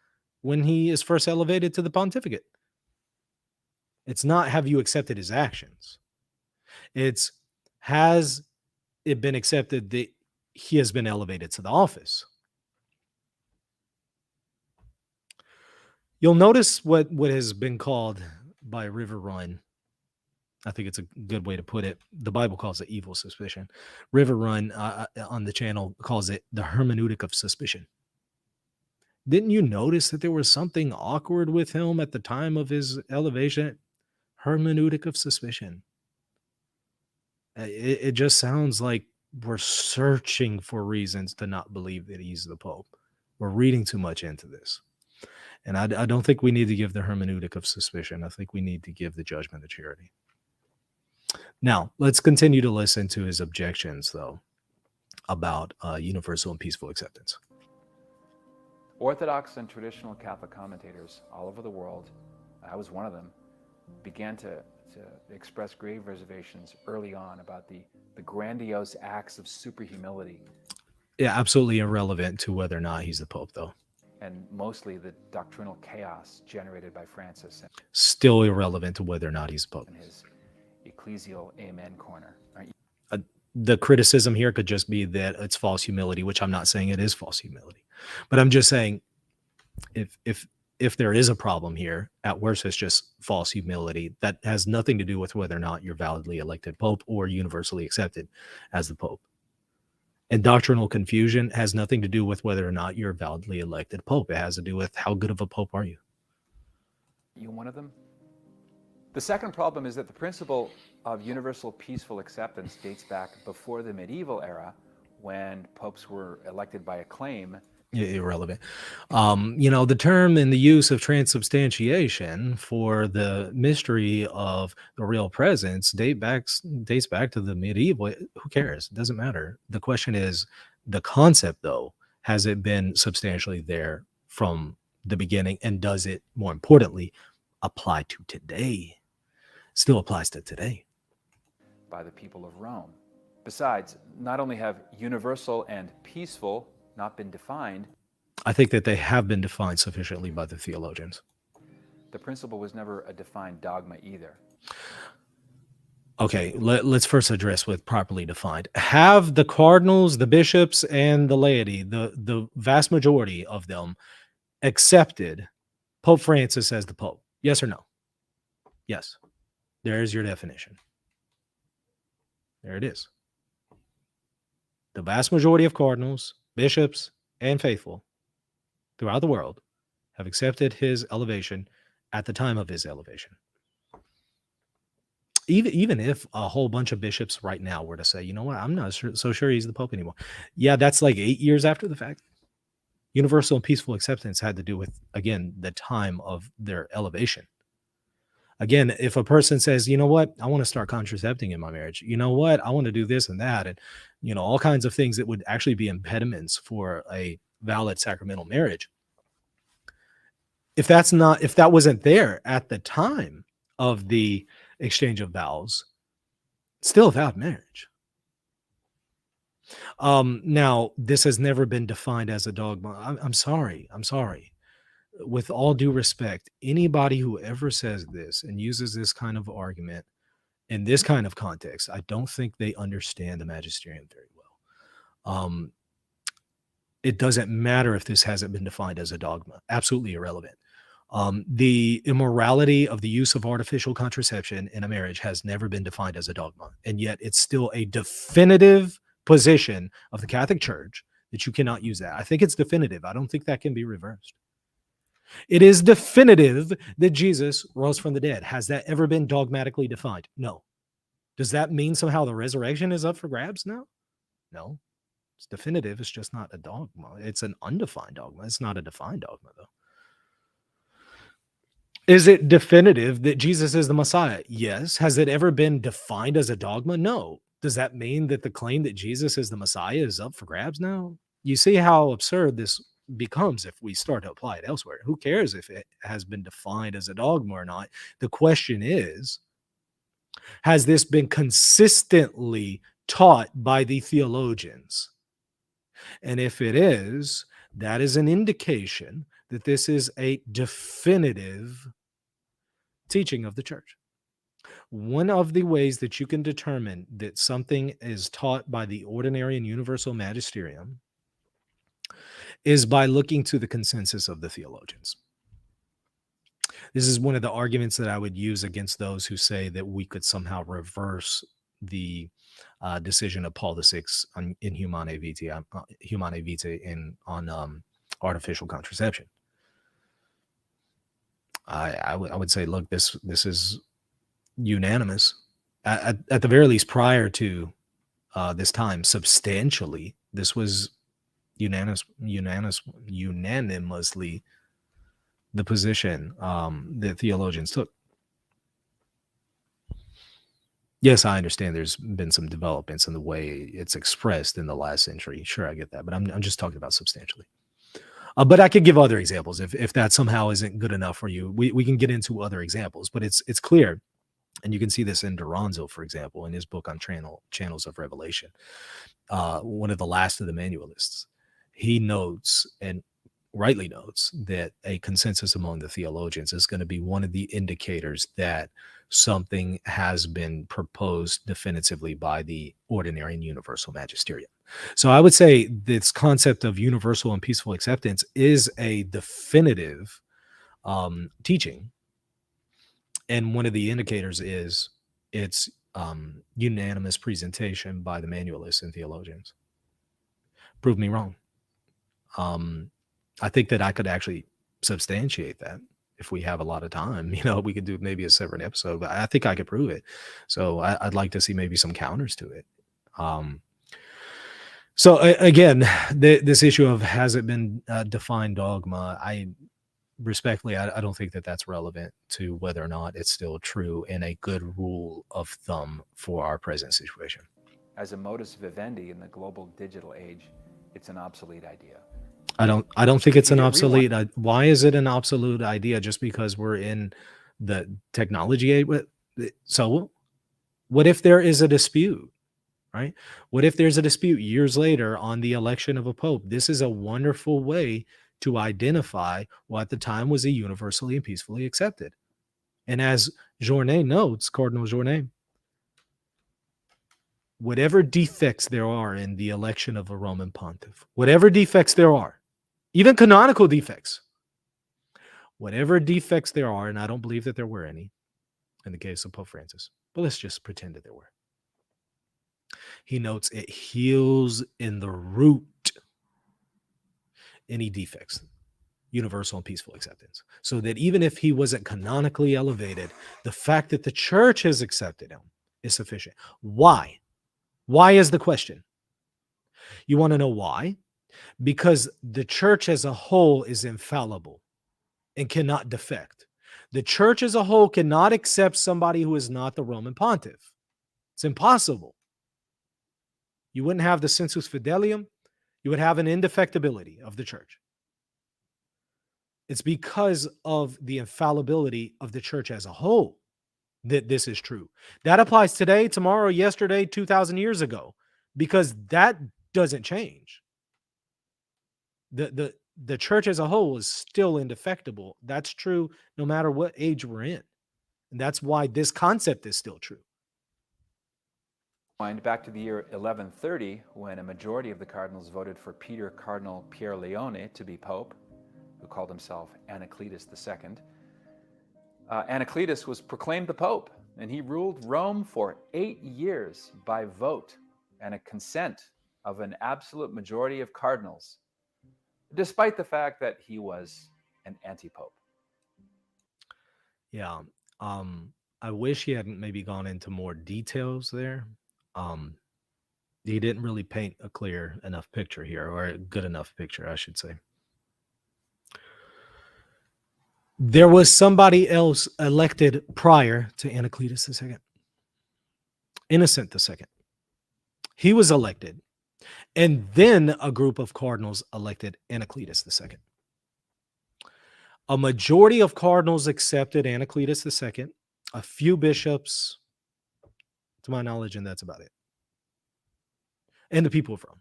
when he is first elevated to the pontificate. It's not, have you accepted his actions? It's, has it been accepted that he has been elevated to the office? You'll notice what has been called by River Run, I think it's a good way to put it, the Bible calls it evil suspicion. River Run on the channel calls it the hermeneutic of suspicion. Didn't you notice that there was something awkward with him at the time of his elevation? Hermeneutic of suspicion. It just sounds like we're searching for reasons to not believe that he's the Pope. We're reading too much into this. And I don't think we need to give the hermeneutic of suspicion. I think we need to give the judgment of charity. Now, let's continue to listen to his objections, though, about universal and peaceful acceptance. Orthodox and traditional Catholic commentators all over the world, I was one of them, began to express grave reservations early on about the grandiose acts of super humility. Yeah, absolutely irrelevant to whether or not he's the Pope, though. And mostly the doctrinal chaos generated by Francis. Still irrelevant to whether or not he's the Pope. In his ecclesial amen corner. the criticism here could just be that it's false humility, which I'm not saying it is false humility, but I'm just saying if there is a problem here, at worst it's just false humility that has nothing to do with whether or not you're validly elected pope or universally accepted as the pope. And doctrinal confusion has nothing to do with whether or not you're validly elected pope. It has to do with how good of a pope are you. You one of them? The second problem is that the principle of universal peaceful acceptance dates back before the medieval era, when popes were elected by acclaim. Irrelevant. The term and the use of transubstantiation for the mystery of the real presence dates back to the medieval. Who cares? It doesn't matter. The question is the concept, though. Has it been substantially there from the beginning? And does it, more importantly, apply to today? Still applies to today. By the people of Rome. Besides, not only have universal and peaceful not been defined, I think that they have been defined sufficiently by the theologians. The principle was never a defined dogma either. Okay, let's first address with properly defined. Have the cardinals, the bishops, and the laity, the vast majority of them, accepted Pope Francis as the Pope? Yes or no? Yes. There's your definition. There it is. The vast majority of cardinals, bishops, and faithful throughout the world have accepted his elevation at the time of his elevation. Even if a whole bunch of bishops right now were to say, you know what, I'm not so sure he's the Pope anymore. Yeah, that's like 8 years after the fact. Universal and peaceful acceptance had to do with, again, the time of their elevation. Again, if a person says, you know what, I want to start contracepting in my marriage. You know what, I want to do this and that. And, all kinds of things that would actually be impediments for a valid sacramental marriage. If that wasn't there at the time of the exchange of vows, still a valid marriage. Now, this has never been defined as a dogma. I'm sorry. With all due respect, anybody who ever says this and uses this kind of argument in this kind of context, I don't think they understand the magisterium very well. It doesn't matter if this hasn't been defined as a dogma. Absolutely irrelevant. The immorality of the use of artificial contraception in a marriage has never been defined as a dogma, and yet it's still a definitive position of the Catholic Church that you cannot use that. I think it's definitive. I don't think that can be reversed. It is definitive that Jesus rose from the dead. Has that ever been dogmatically defined? No. Does that mean somehow the resurrection is up for grabs now? No. It's definitive. It's just not a dogma. It's an undefined dogma. It's not a defined dogma, though. Is it definitive that Jesus is the Messiah? Yes. Has it ever been defined as a dogma? No. Does that mean that the claim that Jesus is the Messiah is up for grabs now? You see how absurd this becomes if we start to apply it elsewhere. Who cares if it has been defined as a dogma or not? The question is, has this been consistently taught by the theologians? And if it is, that is an indication that this is a definitive teaching of the church. One of the ways that you can determine that something is taught by the ordinary and universal magisterium is by looking to the consensus of the theologians. This is one of the arguments that I would use against those who say that we could somehow reverse the decision of Paul VI in Humanae Vitae on artificial contraception. I would say, look, this is unanimous. At the very least, prior to this time, substantially, this was unanimously the position that theologians took. Yes, I understand there's been some developments in the way it's expressed in the last century. Sure, I get that, but I'm just talking about substantially. But I could give other examples if that somehow isn't good enough for you. We can get into other examples, but it's clear, and you can see this in Duranzo, for example, in his book on Channels of Revelation, one of the last of the manualists. He notes and rightly notes that a consensus among the theologians is going to be one of the indicators that something has been proposed definitively by the ordinary and universal magisterium. So I would say this concept of universal and peaceful acceptance is a definitive teaching. And one of the indicators is its unanimous presentation by the manualists and theologians. Prove me wrong. I think that I could actually substantiate that if we have a lot of time. We could do maybe a separate episode, but I think I could prove it. So I'd like to see maybe some counters to it. So again, this issue of has it been defined dogma, I respectfully, I don't think that that's relevant to whether or not it's still true and a good rule of thumb for our present situation. As a modus vivendi in the global digital age, it's an obsolete idea. I don't think it's an obsolete. Why is it an obsolete idea just because we're in the technology age? So what if there is a dispute, right? What if there's a dispute years later on the election of a pope? This is a wonderful way to identify what at the time was a universally and peacefully accepted. And as Journet notes, Cardinal Journet, whatever defects there are in the election of a Roman pontiff, whatever defects there are, even canonical defects, whatever defects there are, and I don't believe that there were any in the case of Pope Francis, but let's just pretend that there were. He notes it heals in the root any defects, universal and peaceful acceptance, so that even if he wasn't canonically elevated, the fact that the church has accepted him is sufficient. Why? Why is the question? You want to know why? Because the church as a whole is infallible and cannot defect. The church as a whole cannot accept somebody who is not the Roman pontiff. It's impossible. You wouldn't have the sensus fidelium. You would have an indefectibility of the church. It's because of the infallibility of the church as a whole that this is true. That applies today, tomorrow, yesterday, 2,000 years ago, because that doesn't change. The church as a whole is still indefectible. That's true no matter what age we're in. And that's why this concept is still true. Back to the year 1130, when a majority of the cardinals voted for Peter Cardinal Pierleone to be pope, who called himself Anacletus II. Anacletus was proclaimed the pope, and he ruled Rome for 8 years by vote and a consent of an absolute majority of cardinals, despite the fact that he was an antipope. Yeah. I wish he hadn't maybe gone into more details there. He didn't really paint a clear enough picture here, or a good enough picture, I should say. There was somebody else elected prior to Anacletus II, Innocent II. He was elected, and then a group of cardinals elected Anacletus II. A majority of cardinals accepted Anacletus II, a few bishops, to my knowledge, and that's about it. And the people of Rome.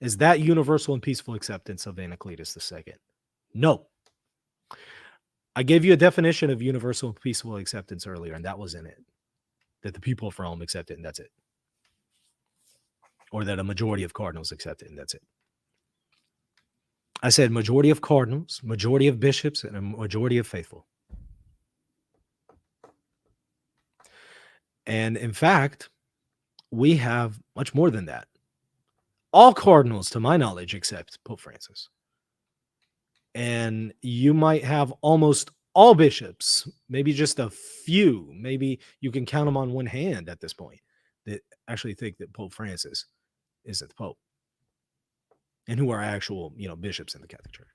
Is that universal and peaceful acceptance of Anacletus II? No. I gave you a definition of universal and peaceful acceptance earlier, and that was in it. That the people of Rome accept it, and that's it. Or that a majority of cardinals accept it, and that's it. I said majority of cardinals, majority of bishops, and a majority of faithful. And in fact, we have much more than that. All cardinals, to my knowledge, accept Pope Francis. And you might have almost all bishops, maybe just a few, maybe you can count them on one hand at this point, that actually think that Pope Francis isn't the Pope, and who are actual, bishops in the Catholic Church.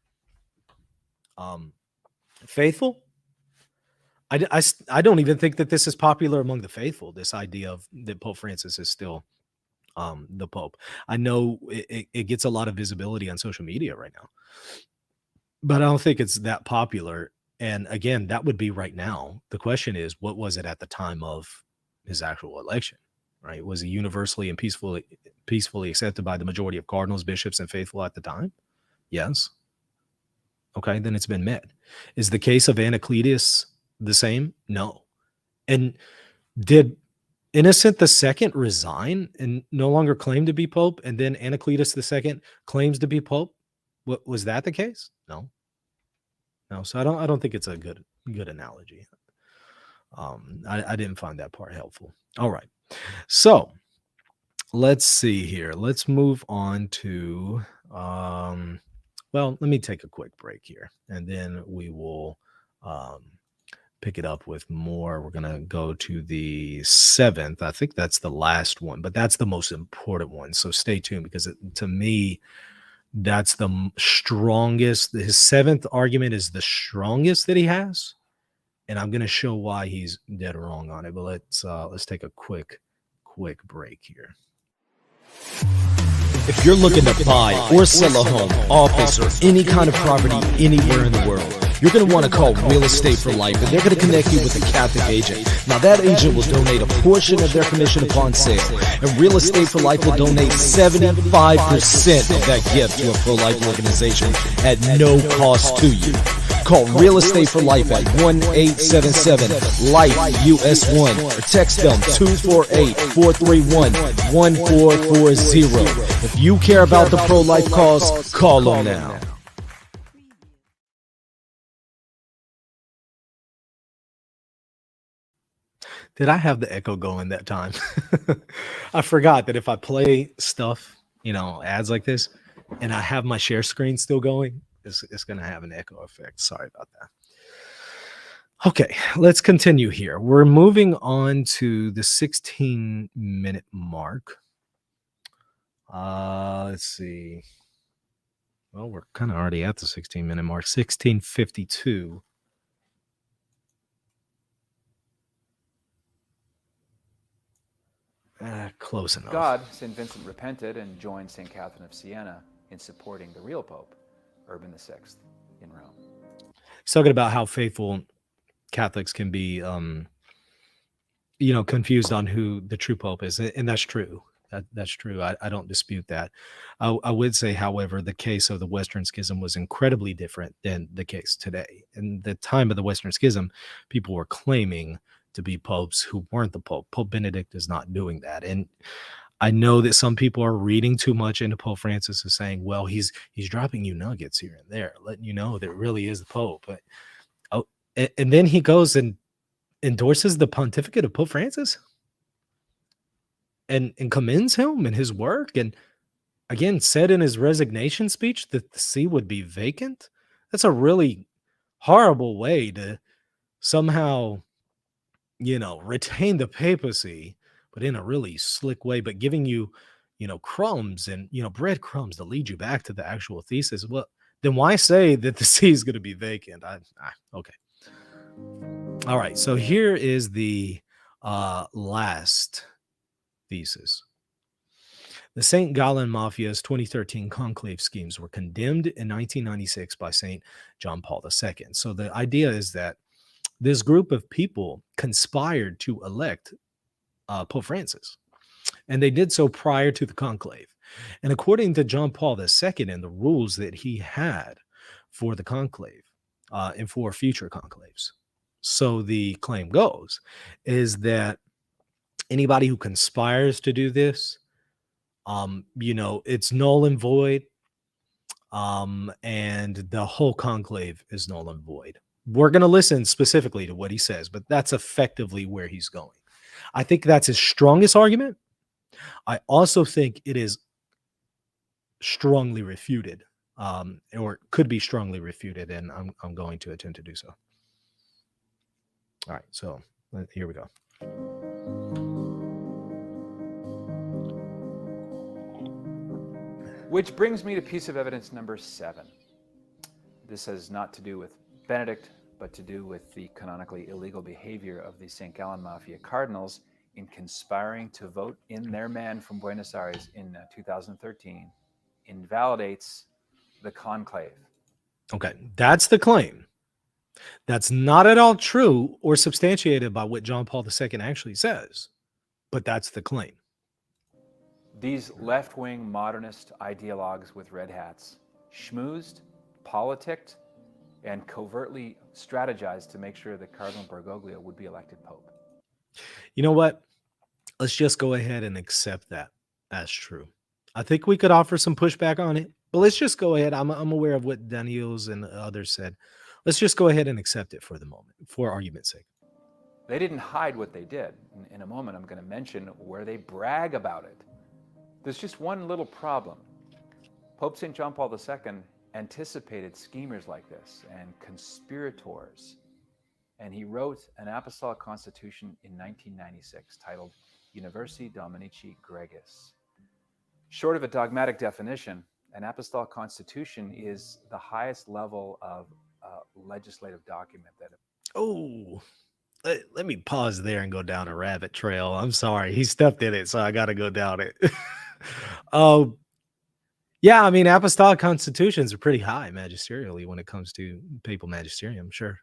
Faithful? I don't even think that this is popular among the faithful, this idea of that Pope Francis is still the Pope. I know it gets a lot of visibility on social media right now, but I don't think it's that popular. And again, that would be right now. The question is, what was it at the time of his actual election? right? Was he universally and peacefully accepted by the majority of cardinals, bishops, and faithful at the time? Yes. Okay, then it's been met. Is the case of Anacletus the same? No. And did Innocent II resign and no longer claim to be Pope, and then Anacletus II claims to be Pope? What was that the case? No. So I don't think it's a good analogy. I didn't find that part helpful. All right. So let's see here. Let's move on to well, let me take a quick break here, and then we will pick it up with more. We're going to go to the 7th. I think that's the last one, but that's the most important one. So stay tuned, because to me, that's the strongest. His 7th argument is the strongest that he has, and I'm going to show why he's dead wrong on it. But let's take a quick break here. If you're looking to buy or sell a home, office, or any kind of property anywhere in the world, you're going to want to call Real Estate for Life, and they're going to connect you with a Catholic agent. Now, that agent will donate a portion of their commission upon sale, and Real Estate for Life will donate 75% of that gift to a pro-life organization at no cost to you. Call Real Estate for Life at 1-877-LIFE-US1 or text them 248-431-1440. If you care about the pro-life cause, call them now. Did I have the echo going that time? I forgot that if I play stuff, ads like this, and I have my share screen still going, it's going to have an echo effect. Sorry about that. Okay, let's continue here. We're moving on to the 16-minute mark. Let's see. Well, we're kind of already at the 16-minute mark. 16:52. Close enough. God, St. Vincent repented and joined St. Catherine of Siena in supporting the real Pope, Urban VI, in Rome. He's talking about how faithful Catholics can be, confused on who the true Pope is, and that's true. That's true. I don't dispute that. I would say, however, the case of the Western Schism was incredibly different than the case today. In the time of the Western Schism, people were claiming to be popes who weren't the Pope. Pope Benedict is not doing that. And I know that some people are reading too much into Pope Francis and saying, well, he's dropping you nuggets here and there, letting you know that it really is the Pope. But and then he goes and endorses the pontificate of Pope Francis and commends him and his work, and again said in his resignation speech that the see would be vacant. That's a really horrible way to somehow retain the papacy, but in a really slick way, but giving you crumbs and breadcrumbs to lead you back to the actual thesis. Well, then why say that the see is going to be vacant? Okay. All right, so here is the last thesis. The St. Gallen Mafia's 2013 conclave schemes were condemned in 1996 by St. John Paul II. So the idea is that this group of people conspired to elect Pope Francis, and they did so prior to the conclave. And according to John Paul II and the rules that he had for the conclave and for future conclaves, so the claim goes, is that anybody who conspires to do this, it's null and void, and the whole conclave is null and void. We're going to listen specifically to what he says, but that's effectively where he's going. I think that's his strongest argument. I also think it is strongly refuted, or could be strongly refuted, and I'm going to attempt to do so. All right, so here we go. Which brings me to piece of evidence number 7. This has not to do with Benedict, but to do with the canonically illegal behavior of the St. Gallen Mafia cardinals in conspiring to vote in their man from Buenos Aires in 2013 invalidates the conclave. Okay, that's the claim. That's not at all true or substantiated by what John Paul II actually says. but that's the claim. These left-wing modernist ideologues with red hats schmoozed, politicked, and covertly strategized to make sure that Cardinal Bergoglio would be elected Pope. You know what? Let's just go ahead and accept that as true. I think we could offer some pushback on it, but let's just go ahead. I'm aware of what Daniels and others said. Let's just go ahead and accept it for the moment, for argument's sake. They didn't hide what they did. In a moment, I'm going to mention where they brag about it. There's just one little problem. Pope St. John Paul II anticipated schemers like this and conspirators, and he wrote an apostolic constitution in 1996 titled Universi Dominici Gregis. Short of a dogmatic definition, an apostolic constitution is the highest level of legislative document that... Oh, let me pause there and go down a rabbit trail. I'm sorry. He stepped in it, so I got to go down it. Yeah, I mean, apostolic constitutions are pretty high magisterially when it comes to papal magisterium, sure.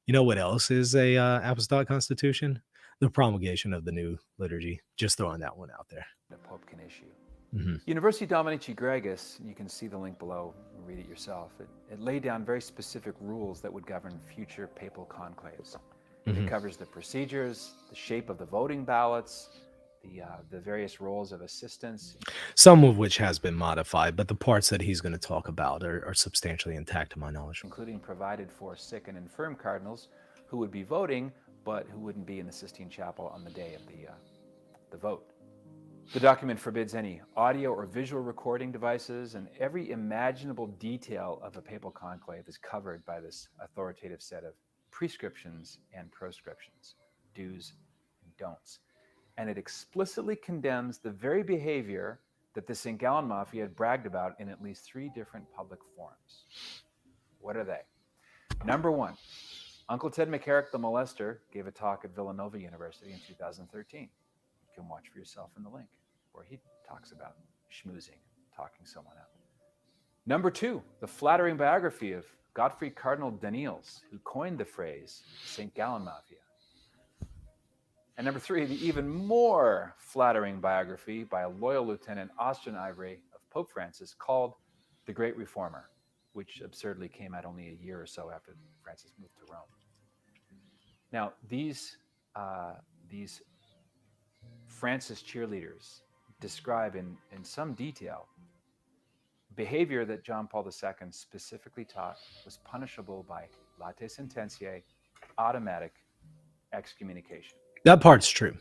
You know what else is a apostolic constitution? The promulgation of the new liturgy. Just throwing that one out there. The Pope can issue. Mm-hmm. Universi Dominici Gregis, you can see the link below, read it yourself. It laid down very specific rules that would govern future papal conclaves. Mm-hmm. It covers the procedures, the shape of the voting ballots, the various roles of assistants. Some of which has been modified, but the parts that he's going to talk about are substantially intact to my knowledge. Including provided for sick and infirm cardinals who would be voting, but who wouldn't be in the Sistine Chapel on the day of the vote. The document forbids any audio or visual recording devices, and every imaginable detail of a papal conclave is covered by this authoritative set of prescriptions and proscriptions, do's and don'ts. And it explicitly condemns the very behavior that the St. Gallen Mafia had bragged about in at least 3 different public forums. What are they? Number 1, Uncle Ted McCarrick, the molester, gave a talk at Villanova University in 2013. You can watch for yourself in the link, where he talks about schmoozing, talking someone up. Number 2, the flattering biography of Godfrey Cardinal Daniels, who coined the phrase St. Gallen Mafia. And number 3, the even more flattering biography by a loyal lieutenant, Austrian Ivory, of Pope Francis, called The Great Reformer, which absurdly came out only a year or so after Francis moved to Rome. Now, these Francis cheerleaders describe in some detail behavior that John Paul II specifically taught was punishable by latae sententiae, automatic excommunication. That part's true.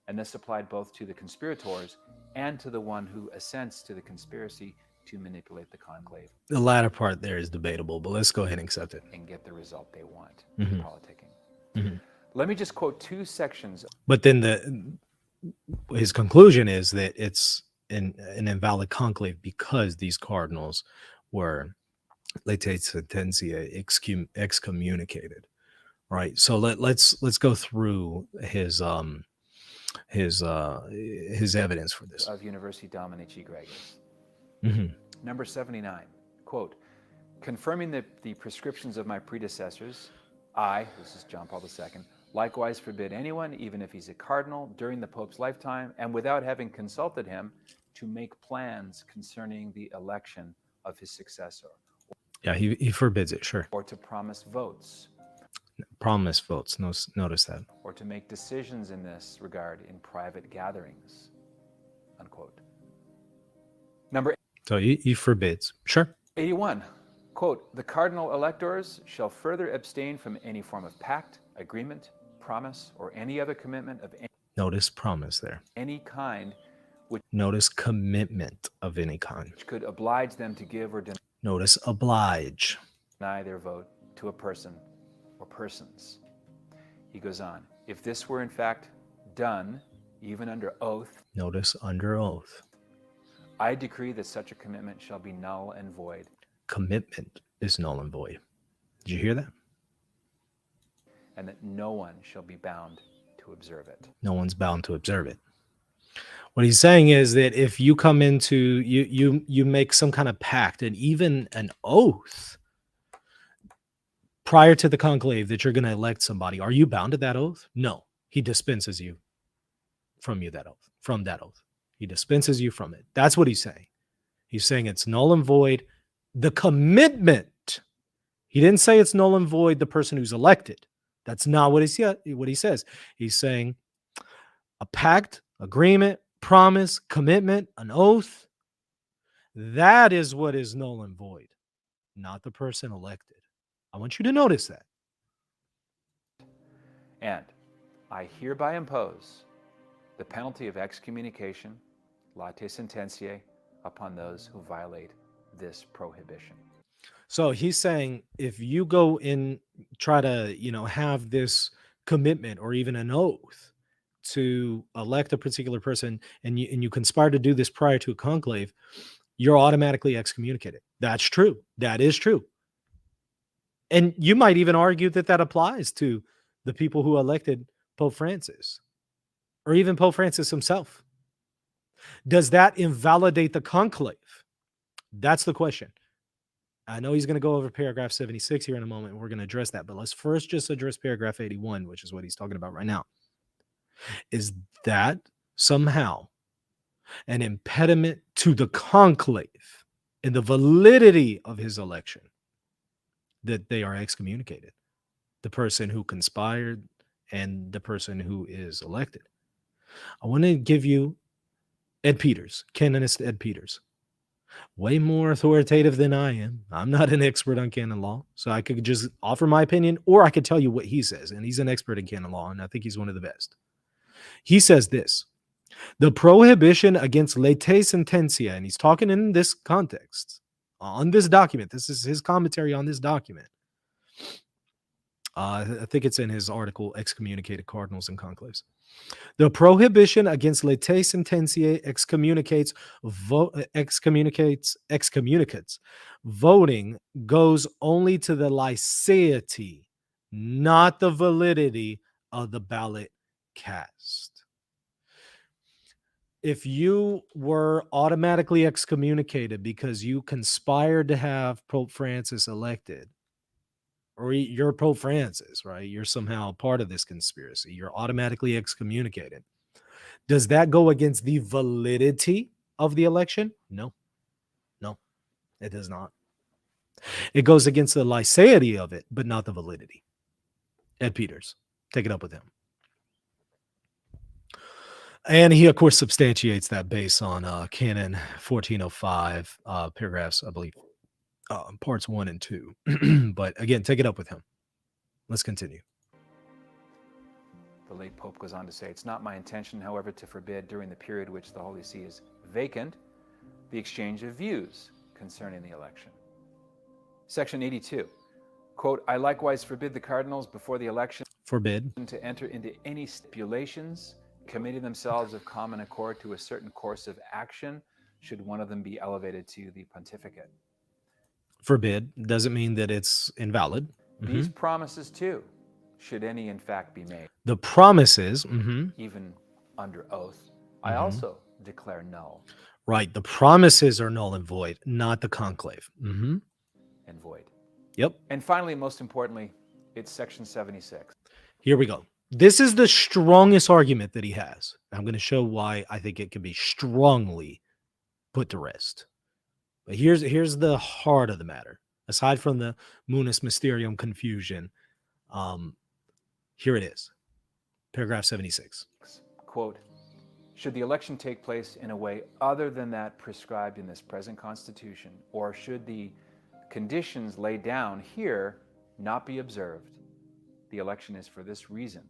And this applied both to the conspirators and to the one who assents to the conspiracy to manipulate the conclave. The latter part there is debatable, but let's go ahead and accept it. And get the result they want Mm-hmm. in politicking. Mm-hmm. Let me just quote 2 sections. But then his conclusion is that it's an invalid conclave because these cardinals were latae sententiae excommunicated. Right. So let's go through his evidence for this. Of Universi Dominici Gregis. Mm-hmm. Number 79, quote, confirming the prescriptions of my predecessors, I, this is John Paul II, likewise forbid anyone, even if he's a cardinal, during the Pope's lifetime, and without having consulted him, to make plans concerning the election of his successor. Yeah, he forbids it, sure. Or to promise votes. Promise votes, notice that. Or to make decisions in this regard in private gatherings, unquote. So he forbids, sure. 81, quote, the cardinal electors shall further abstain from any form of pact, agreement, promise, or any other commitment of Notice promise there. any kind, Notice commitment of any kind. which could oblige them to give or Notice oblige. deny their vote to a person or persons. He goes on, if this were in fact done, even under oath, Notice under oath. I decree that such a commitment shall be null and void. Commitment is null and void. Did you hear that? And that no one shall be bound to observe it. No one's bound to observe it. What he's saying is that if you come into, you make some kind of pact and even an oath prior to the conclave that you're going to elect somebody, are you bound to that oath? No, he dispenses you from you that oath, from that oath. He dispenses you from it. That's what he's saying. He's saying it's null and void. The commitment. He didn't say it's null and void the person who's elected. That's not what he says. He's saying a pact, agreement, promise, commitment, an oath. That is what is null and void, not the person elected. I want you to notice that. And I hereby impose the penalty of excommunication, late sententiae, upon those who violate this prohibition. So he's saying if you go in, try to, have this commitment or even an oath to elect a particular person, and you conspire to do this prior to a conclave, you're automatically excommunicated. That's true. That is true. And you might even argue that that applies to the people who elected Pope Francis, or even Pope Francis himself. Does that invalidate the conclave? That's the question. I know he's going to go over paragraph 76 here in a moment, and we're going to address that. But let's first just address paragraph 81, which is what he's talking about right now. Is that somehow an impediment to the conclave and the validity of his election that they are excommunicated? The person who conspired and the person who is elected. I want to give you Ed Peters, canonist Ed Peters. Way more authoritative than I am. I'm not an expert on canon law, so I could just offer my opinion, or I could tell you what he says, and he's an expert in canon law, and I think he's one of the best. He says this: the prohibition against late sententia, and he's talking in this context, on this document. This is his commentary on this document. I think it's in his article, Excommunicated Cardinals and Conclaves. The prohibition against late sententiae excommunicates. Voting goes only to the liceity, not the validity of the ballot cast. If you were automatically excommunicated because you conspired to have Pope Francis elected, or you're Pope Francis, right? You're somehow part of this conspiracy. You're automatically excommunicated. Does that go against the validity of the election? No, it does not. It goes against the liceity of it, but not the validity. Ed Peters, take it up with him. And he, of course, substantiates that based on Canon 1405, paragraphs, I believe, parts 1 and 2. But again, take it up with him. Let's continue. The late Pope goes on to say, it's not my intention, however, to forbid during the period which the Holy See is vacant the exchange of views concerning the election. Section 82, quote, I likewise forbid the cardinals before the election to enter into any stipulations committing themselves of common accord to a certain course of action should one of them be elevated to the pontificate. Forbid doesn't mean that it's invalid. These promises too, should any in fact be made. The promises, even under oath, I also declare null. Right. The promises are null and void, not the conclave. And void. Yep. And finally, most importantly, it's section 76. Here we go. This is the strongest argument that he has. I'm going to show why I think it can be strongly put to rest. But here's the heart of the matter. Aside from the munus mysterium confusion, here it is. Paragraph 76. Quote, should the election take place in a way other than that prescribed in this present constitution, or should the conditions laid down here not be observed, the election is for this reason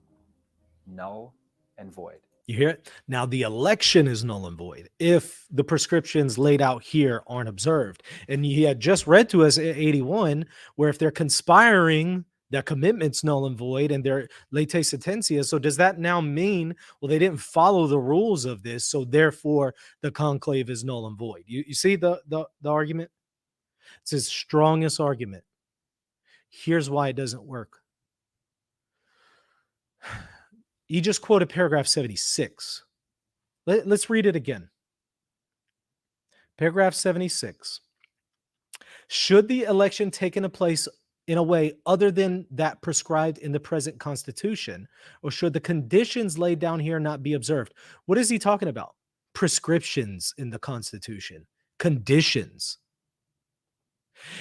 null and void. You hear it? Now, the election is null and void if the prescriptions laid out here aren't observed. And he had just read to us 81, where if they're conspiring, that commitment's null and void and they're late sententia. So does that now mean, well, they didn't follow the rules of this, so therefore the conclave is null and void? You see the argument? It's his strongest argument. Here's why it doesn't work. He just quoted paragraph 76. Let's read it again. Paragraph 76. Should the election taken place in a way other than that prescribed in the present constitution, or should the conditions laid down here not be observed? What is he talking about? Prescriptions in the constitution, conditions.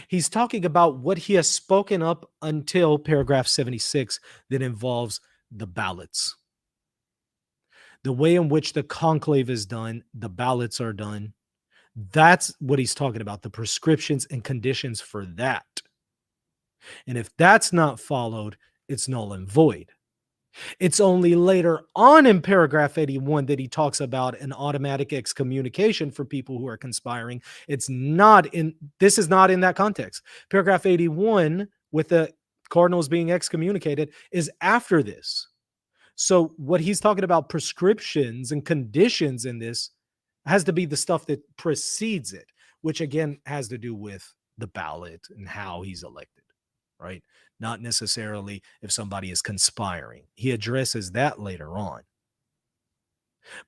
He's talking about what he has spoken up until paragraph 76 that involves the ballots. The way in which the conclave is done, the ballots are done. That's what he's talking about, the prescriptions and conditions for that. And if that's not followed, it's null and void. It's only later on in paragraph 81 that he talks about an automatic excommunication for people who are conspiring. This is not in that context. Paragraph 81 with the cardinals being excommunicated is after this. So what he's talking about, prescriptions and conditions in this, has to be the stuff that precedes it, which again has to do with the ballot and how he's elected, right? Not necessarily if somebody is conspiring. He addresses that later on.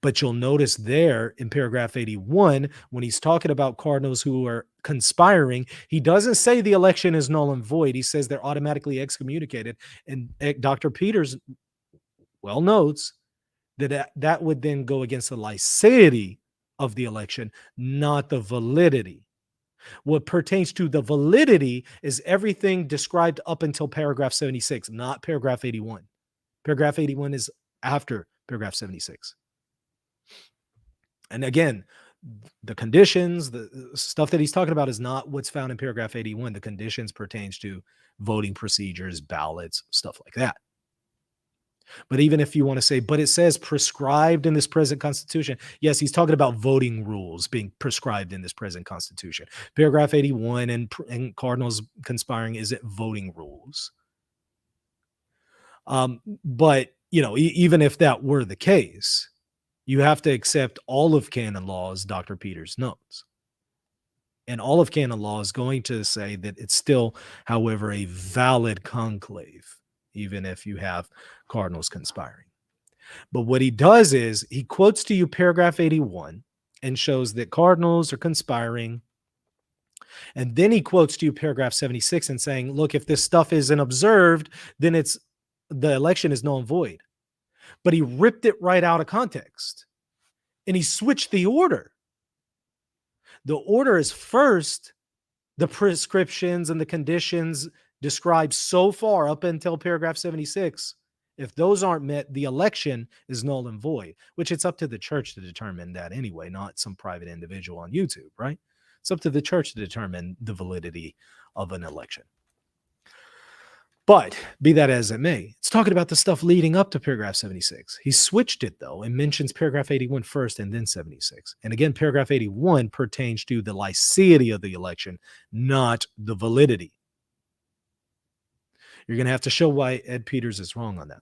But you'll notice there in paragraph 81, when he's talking about cardinals who are conspiring, he doesn't say the election is null and void. He says they're automatically excommunicated. And Dr. Peters well notes that that would then go against the licity of the election, not the validity. What pertains to the validity is everything described up until paragraph 76, not paragraph 81. Paragraph 81 is after paragraph 76. And again, the conditions, the stuff that he's talking about is not what's found in paragraph 81. The conditions pertains to voting procedures, ballots, stuff like that. But even if you want to say, but it says prescribed in this present constitution. Yes, he's talking about voting rules being prescribed in this present constitution. Paragraph 81 and cardinals conspiring isn't voting rules. But, even if that were the case, you have to accept all of canon law, as Dr. Peters notes. And all of canon law is going to say that it's still, however, a valid conclave, even if you have cardinals conspiring. But what he does is he quotes to you paragraph 81 and shows that cardinals are conspiring. And then he quotes to you paragraph 76 and saying, look, if this stuff isn't observed, then the election is null and void. But he ripped it right out of context and he switched the order. The order is first the prescriptions and the conditions described so far up until paragraph 76. If those aren't met, the election is null and void, which it's up to the church to determine that anyway, not some private individual on YouTube, right? It's up to the church to determine the validity of an election. But be that as it may, it's talking about the stuff leading up to paragraph 76. He switched it, though, and mentions paragraph 81 first and then 76. And again, paragraph 81 pertains to the licity of the election, not the validity. You're going to have to show why Ed Peters is wrong on that.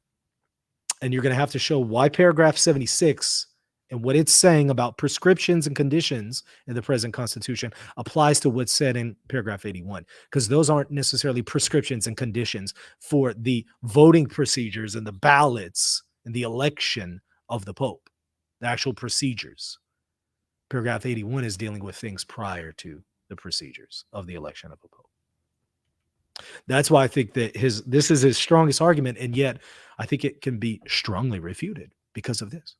And you're going to have to show why paragraph 76 and what it's saying about prescriptions and conditions in the present constitution applies to what's said in paragraph 81, because those aren't necessarily prescriptions and conditions for the voting procedures and the ballots and the election of the Pope, the actual procedures. Paragraph 81 is dealing with things prior to the procedures of the election of a Pope. That's why I think that this is his strongest argument, and yet I think it can be strongly refuted because of this.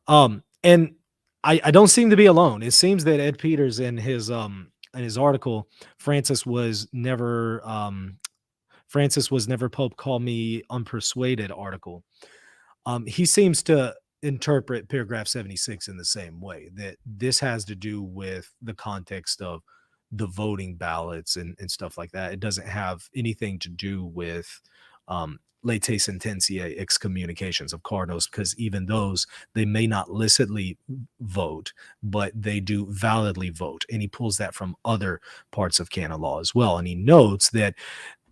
And I don't seem to be alone. It seems that Ed Peters in his article, Francis was never Pope, call me unpersuaded article. He seems to interpret paragraph 76 in the same way, that this has to do with the context of the voting ballots and stuff like that. It doesn't have anything to do with late sententia excommunications of cardinals, because even those, they may not licitly vote, but they do validly vote. And he pulls that from other parts of canon law as well. And he notes that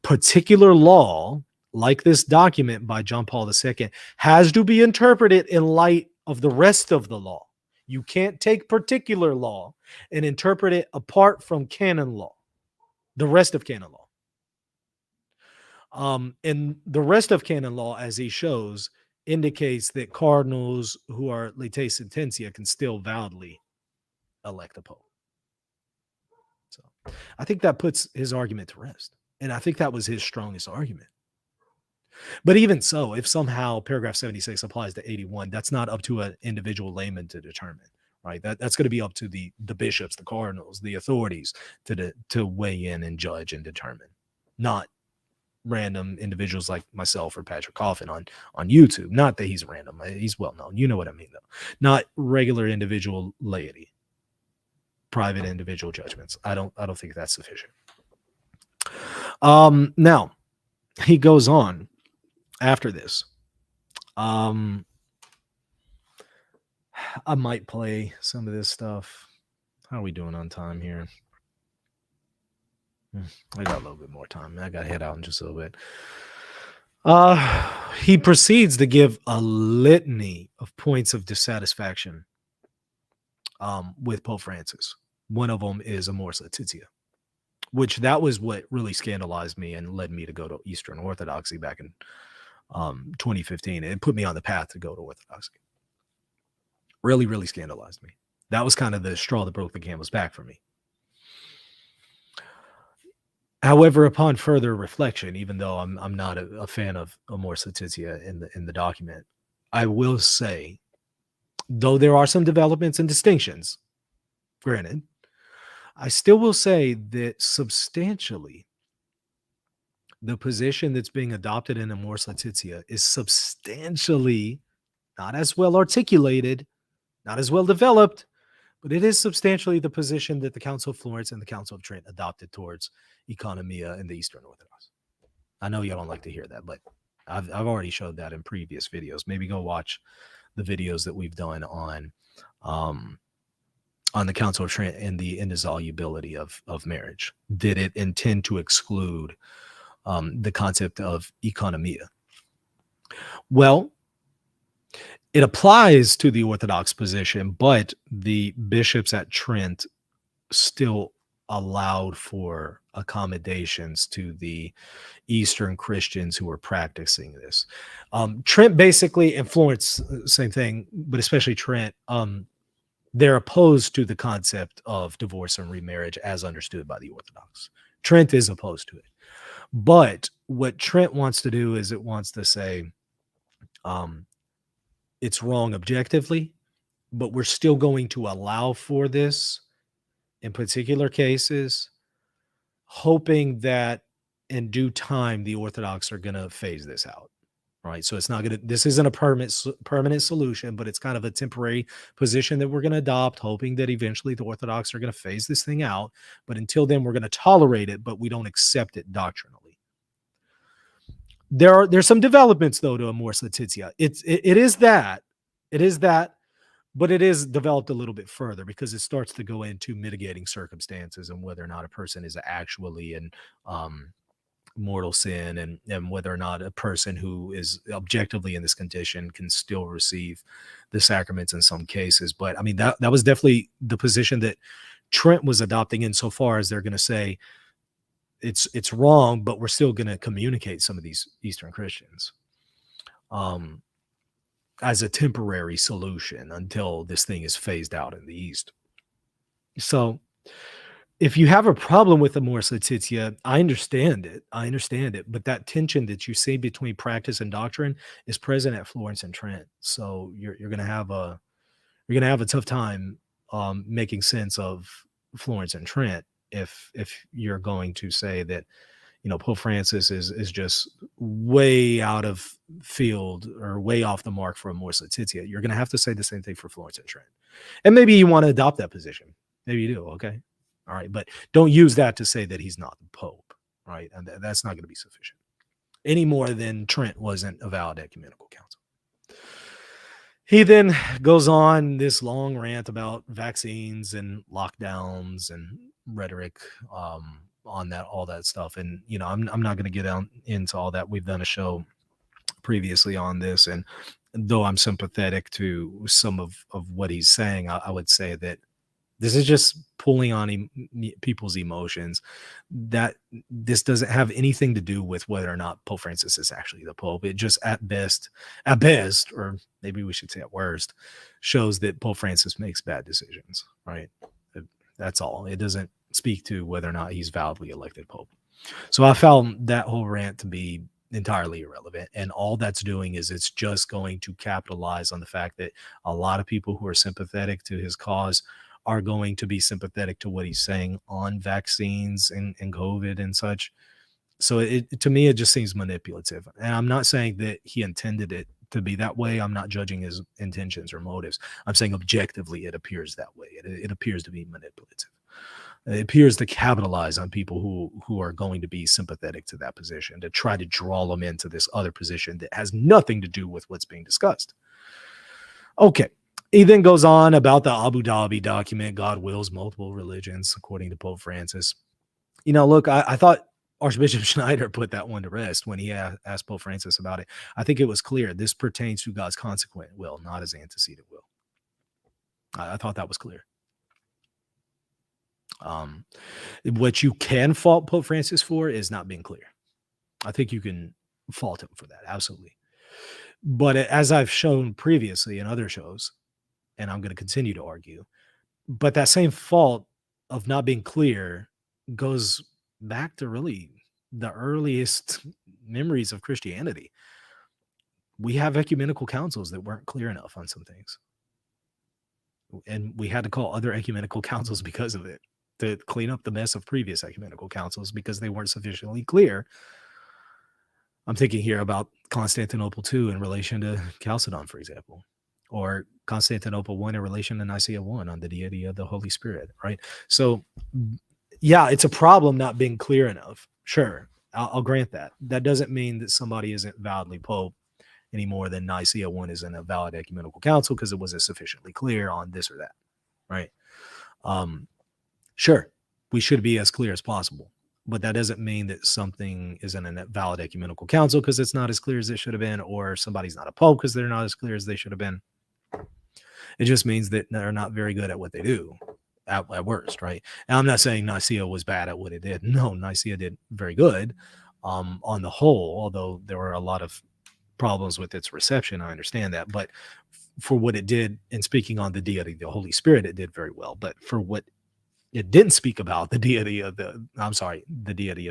particular law, like this document by John Paul II, has to be interpreted in light of the rest of the law. You can't take particular law and interpret it apart from canon law, the rest of canon law. And the rest of canon law, as he shows, indicates that cardinals who are late sententia can still validly elect a pope. So I think that puts his argument to rest. And I think that was his strongest argument. But even so, if somehow paragraph 76 applies to 81, that's not up to an individual layman to determine, right? That's going to be up to the bishops, the cardinals, the authorities to weigh in and judge and determine, not random individuals like myself or Patrick Coffin on YouTube. Not that he's random. He's well known. You know what I mean, though. Not regular individual laity, private individual judgments. I don't think that's sufficient. Now, he goes on after this. I might play some of this stuff. How are we doing on time here? I got a little bit more time. I got to head out in just a little bit. He proceeds to give a litany of points of dissatisfaction with Pope Francis. One of them is Amoris Laetitia, which that was what really scandalized me and led me to go to Eastern Orthodoxy back in 2015. It put me on the path to go to Orthodoxy. Really, really scandalized me. That was kind of the straw that broke the camel's back for me. However, upon further reflection, even though I'm not a fan of Amoris Laetitia in the document, I will say, though there are some developments and distinctions, granted, I still will say that substantially the position that's being adopted in Amoris Laetitia is substantially not as well articulated, not as well developed, but it is substantially the position that the Council of Florence and the Council of Trent adopted towards economia in the Eastern Orthodox. I know you don't like to hear that, but I've already showed that in previous videos. Maybe go watch the videos that we've done on the Council of Trent and the indissolubility of marriage. Did it intend to exclude the concept of economia? Well, it applies to the Orthodox position, but the bishops at Trent still allowed for accommodations to the Eastern Christians who were practicing this. Trent basically, and Florence, same thing, but especially Trent, they're opposed to the concept of divorce and remarriage as understood by the Orthodox. Trent is opposed to it. But what Trent wants to do is it wants to say it's wrong objectively, but we're still going to allow for this in particular cases, hoping that in due time the Orthodox are going to phase this out, right? So it's not going to, this isn't a permanent solution, but it's kind of a temporary position that we're going to adopt, hoping that eventually the Orthodox are going to phase this thing out. But until then, we're going to tolerate it, but we don't accept it doctrinally. There's some developments though to Amoris Laetitia. It is that, but it is developed a little bit further because it starts to go into mitigating circumstances and whether or not a person is actually in mortal sin and whether or not a person who is objectively in this condition can still receive the sacraments in some cases. But I mean, that was definitely the position that Trent was adopting insofar as they're going to say it's wrong, but we're still going to communicate some of these Eastern Christians as a temporary solution until this thing is phased out in the East. So if you have a problem with Amoris Laetitia, I understand it, but that tension that you see between practice and doctrine is present at Florence and Trent. So you're going to have a tough time making sense of Florence and Trent if you're going to say that, you know, Pope Francis is just way out of field or way off the mark for Amoris Laetitia. You're going to have to say the same thing for Florence and Trent. And maybe you want to adopt that position. Maybe you do. Okay. All right. But don't use that to say that he's not the Pope. Right. And that's not going to be sufficient any more than Trent wasn't a valid ecumenical council. He then goes on this long rant about vaccines and lockdowns and rhetoric, on that, all that stuff. And, you know, I'm not going to get down into all that. We've done a show previously on this. And though I'm sympathetic to some of what he's saying, I would say that this is just pulling on people's emotions, that this doesn't have anything to do with whether or not Pope Francis is actually the Pope. It just at best, or maybe we should say at worst, shows that Pope Francis makes bad decisions, right? That's all. It doesn't speak to whether or not he's validly elected Pope. So I found that whole rant to be entirely irrelevant. And all that's doing is it's just going to capitalize on the fact that a lot of people who are sympathetic to his cause are going to be sympathetic to what he's saying on vaccines and COVID and such. So to me, it just seems manipulative. And I'm not saying that he intended it to be that way. I'm not judging his intentions or motives. I'm saying objectively, it appears that way. It appears to be manipulative. It appears to capitalize on people who are going to be sympathetic to that position, to try to draw them into this other position that has nothing to do with what's being discussed. Okay. He then goes on about the Abu Dhabi document, God wills multiple religions, according to Pope Francis. Look, I thought Archbishop Schneider put that one to rest when he asked Pope Francis about it. I think it was clear this pertains to God's consequent will, not his antecedent will. I thought that was clear. What you can fault Pope Francis for is not being clear. I think you can fault him for that, absolutely. But as I've shown previously in other shows, and I'm going to continue to argue, but that same fault of not being clear goes back to really the earliest memories of Christianity. We have ecumenical councils that weren't clear enough on some things. And we had to call other ecumenical councils because of it, to clean up the mess of previous ecumenical councils because they weren't sufficiently clear. I'm thinking here about Constantinople II in relation to Chalcedon, for example, or Constantinople I in relation to Nicaea I on the deity of the Holy Spirit, right? So, yeah, it's a problem not being clear enough. Sure, I'll grant that. That doesn't mean that somebody isn't validly Pope any more than Nicaea I isn't a valid ecumenical council because it wasn't sufficiently clear on this or that, right? Sure, we should be as clear as possible, but that doesn't mean that something isn't a valid ecumenical council because it's not as clear as it should have been, or somebody's not a pope because they're not as clear as they should have been. It just means that they're not very good at what they do at worst, right? And I'm not saying Nicaea was bad at what it did. No, Nicaea did very good on the whole, although there were a lot of problems with its reception. I understand that, but for what it did in speaking on the deity of the Holy Spirit, it did very well. But for what it didn't speak about, the deity of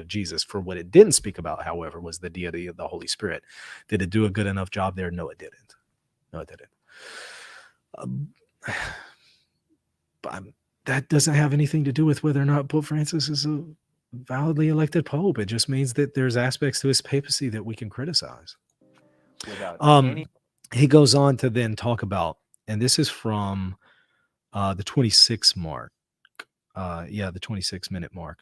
Jesus. For what it didn't speak about, however, was the deity of the Holy Spirit. Did it do a good enough job there? No, it didn't. But that doesn't have anything to do with whether or not Pope Francis is a validly elected pope. It just means that there's aspects to his papacy that we can criticize. He goes on to then talk about, and this is from the 26 mark. The 26-minute mark.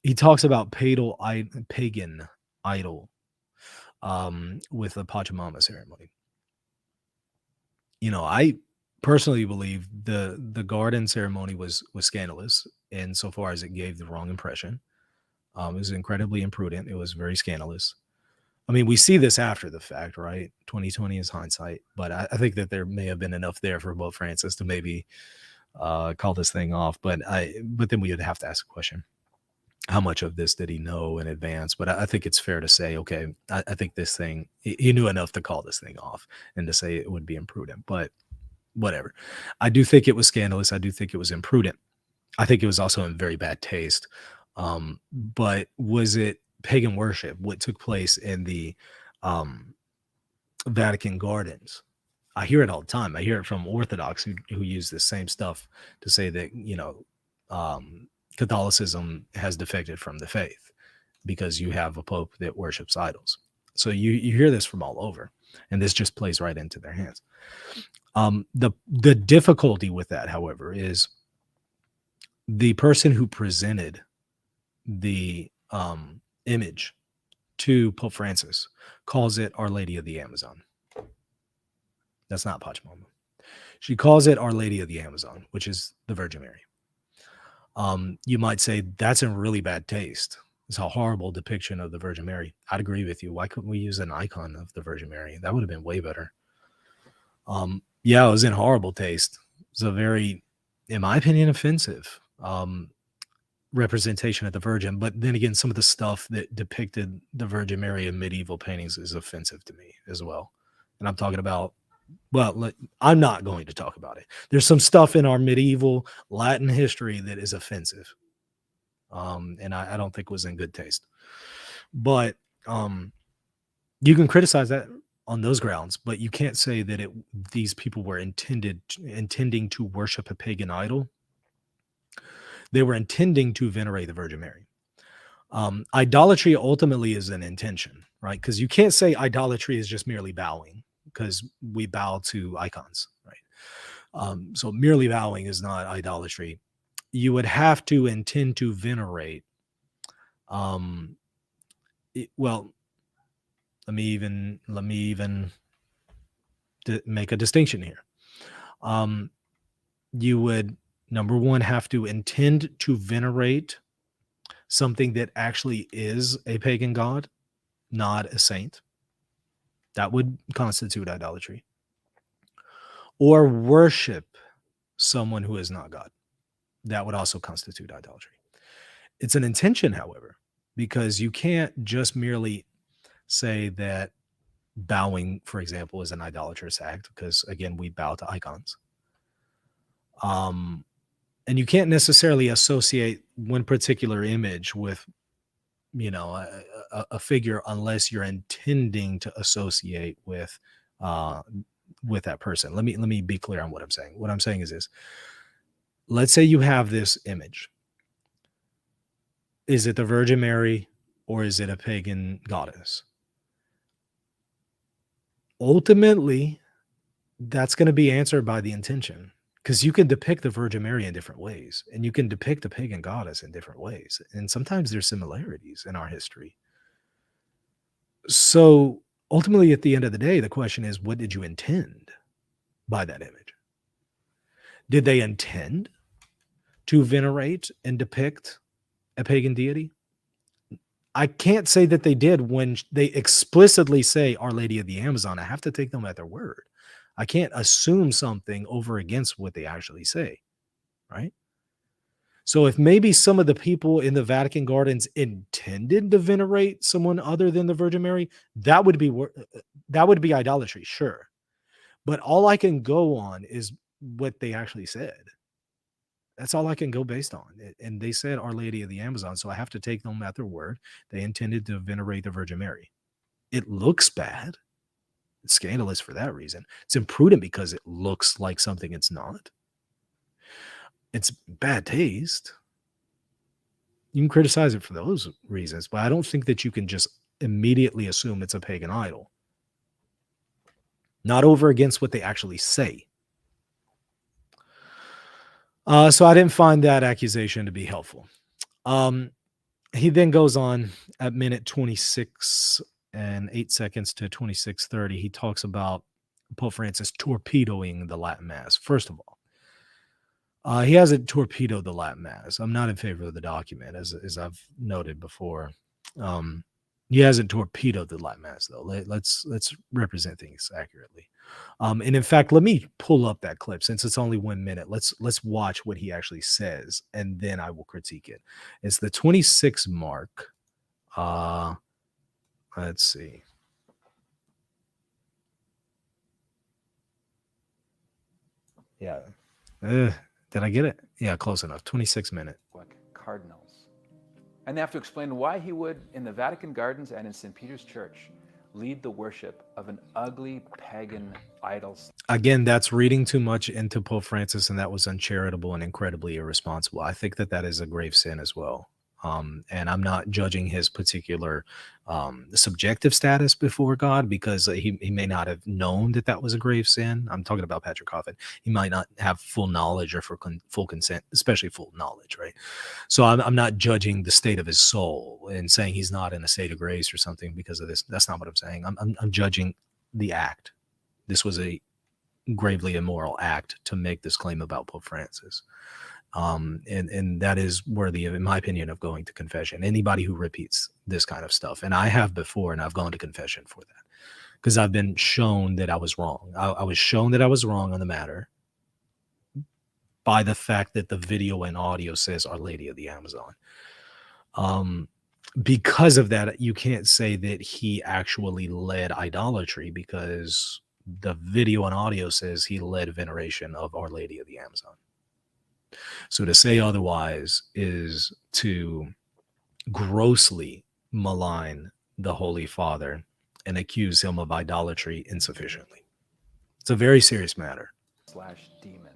He talks about pagan idol with the Pachamama ceremony. I personally believe the garden ceremony was scandalous insofar as it gave the wrong impression. It was incredibly imprudent. It was very scandalous. I mean, we see this after the fact, right? 2020 is hindsight, but I think that there may have been enough there for Pope Francis to maybe call this thing off. But then we would have to ask a question: how much of this did he know in advance? But I think it's fair to say, okay, I think this thing, he knew enough to call this thing off and to say it would be imprudent. But whatever. I do think it was scandalous. I do think it was imprudent. I think it was also in very bad taste. But was it pagan worship? What took place in the Vatican gardens? I hear it all the time. I hear it from Orthodox who use the same stuff to say that, Catholicism has defected from the faith because you have a pope that worships idols. So you hear this from all over, and this just plays right into their hands. The difficulty with that, however, is the person who presented the image to Pope Francis calls it Our Lady of the Amazon. That's not Pachamama. She calls it Our Lady of the Amazon, which is the Virgin Mary. You might say that's in really bad taste. It's a horrible depiction of the Virgin Mary. I'd agree with you. Why couldn't we use an icon of the Virgin Mary? That would have been way better. It was in horrible taste. It's a very, in my opinion, offensive representation of the Virgin. But then again, some of the stuff that depicted the Virgin Mary in medieval paintings is offensive to me as well. And I'm talking about, I'm not going to talk about it. There's some stuff in our medieval Latin history that is offensive. and I don't think was in good taste. But you can criticize that on those grounds, but you can't say that these people were intending to worship a pagan idol. They were intending to venerate the Virgin Mary. Idolatry ultimately is an intention, right? Because you can't say idolatry is just merely bowing, because we bow to icons, right? So merely bowing is not idolatry. You would have to intend to venerate. Well, let me even make a distinction here. You would, number one, have to intend to venerate something that actually is a pagan god, not a saint. That would constitute idolatry. Or worship someone who is not God. That would also constitute idolatry. It's an intention, however, because you can't just merely say that bowing, for example, is an idolatrous act, because again, we bow to icons. And you can't necessarily associate one particular image with, a figure unless you're intending to associate with that person. Let me be clear on what I'm saying. What I'm saying is this: let's say you have this image. Is it the Virgin Mary or is it a pagan goddess? Ultimately, that's going to be answered by the intention, because you can depict the Virgin Mary in different ways, and you can depict the pagan goddess in different ways. And sometimes there's similarities in our history. So ultimately, at the end of the day, the question is, what did you intend by that image? Did they intend to venerate and depict a pagan deity? I can't say that they did when they explicitly say Our Lady of the Amazon. I have to take them at their word. I can't assume something over against what they actually say, right? So if maybe some of the people in the Vatican gardens intended to venerate someone other than the Virgin Mary, that would be idolatry, sure. But all I can go on is what they actually said. That's all I can go based on. And they said Our Lady of the Amazon, so I have to take them at their word. They intended to venerate the Virgin Mary. It looks bad. It's scandalous for that reason. It's imprudent because it looks like something it's not. It's bad taste. You can criticize it for those reasons, but I don't think that you can just immediately assume it's a pagan idol. Not over against what they actually say. So I didn't find that accusation to be helpful. He then goes on at minute 26 and 8 seconds to 26:30. He talks about Pope Francis torpedoing the Latin Mass. First of all, he hasn't torpedoed the Latin Mass. I'm not in favor of the document, as I've noted before. He hasn't torpedoed the Latin Mass, though. Let's represent things accurately. And in fact, let me pull up that clip since it's only 1 minute. Let's watch what he actually says, and then I will critique it. It's the 26 mark. Let's see. Yeah. Did I get it? Yeah, close enough. 26 minute. Cardinals. And they have to explain why he would, in the Vatican Gardens and in St. Peter's Church, lead the worship of an ugly pagan idol. Again, that's reading too much into Pope Francis, and that was uncharitable and incredibly irresponsible. I think that is a grave sin as well. And I'm not judging his particular subjective status before God, because he may not have known that was a grave sin. I'm talking about Patrick Coffin. He might not have full knowledge or full consent, especially full knowledge, right? So I'm not judging the state of his soul and saying he's not in a state of grace or something because of this. That's not what I'm saying. I'm judging the act. This was a gravely immoral act to make this claim about Pope Francis. And that is worthy of, in my opinion, of going to confession. Anybody who repeats this kind of stuff, and I have before, and I've gone to confession for that, because I've been shown that I was wrong. I was shown that I was wrong on the matter by the fact that the video and audio says Our Lady of the Amazon. Because of that, you can't say that he actually led idolatry, because the video and audio says he led veneration of Our Lady of the Amazon. So to say otherwise is to grossly malign the Holy Father and accuse him of idolatry insufficiently. It's a very serious matter. /demon.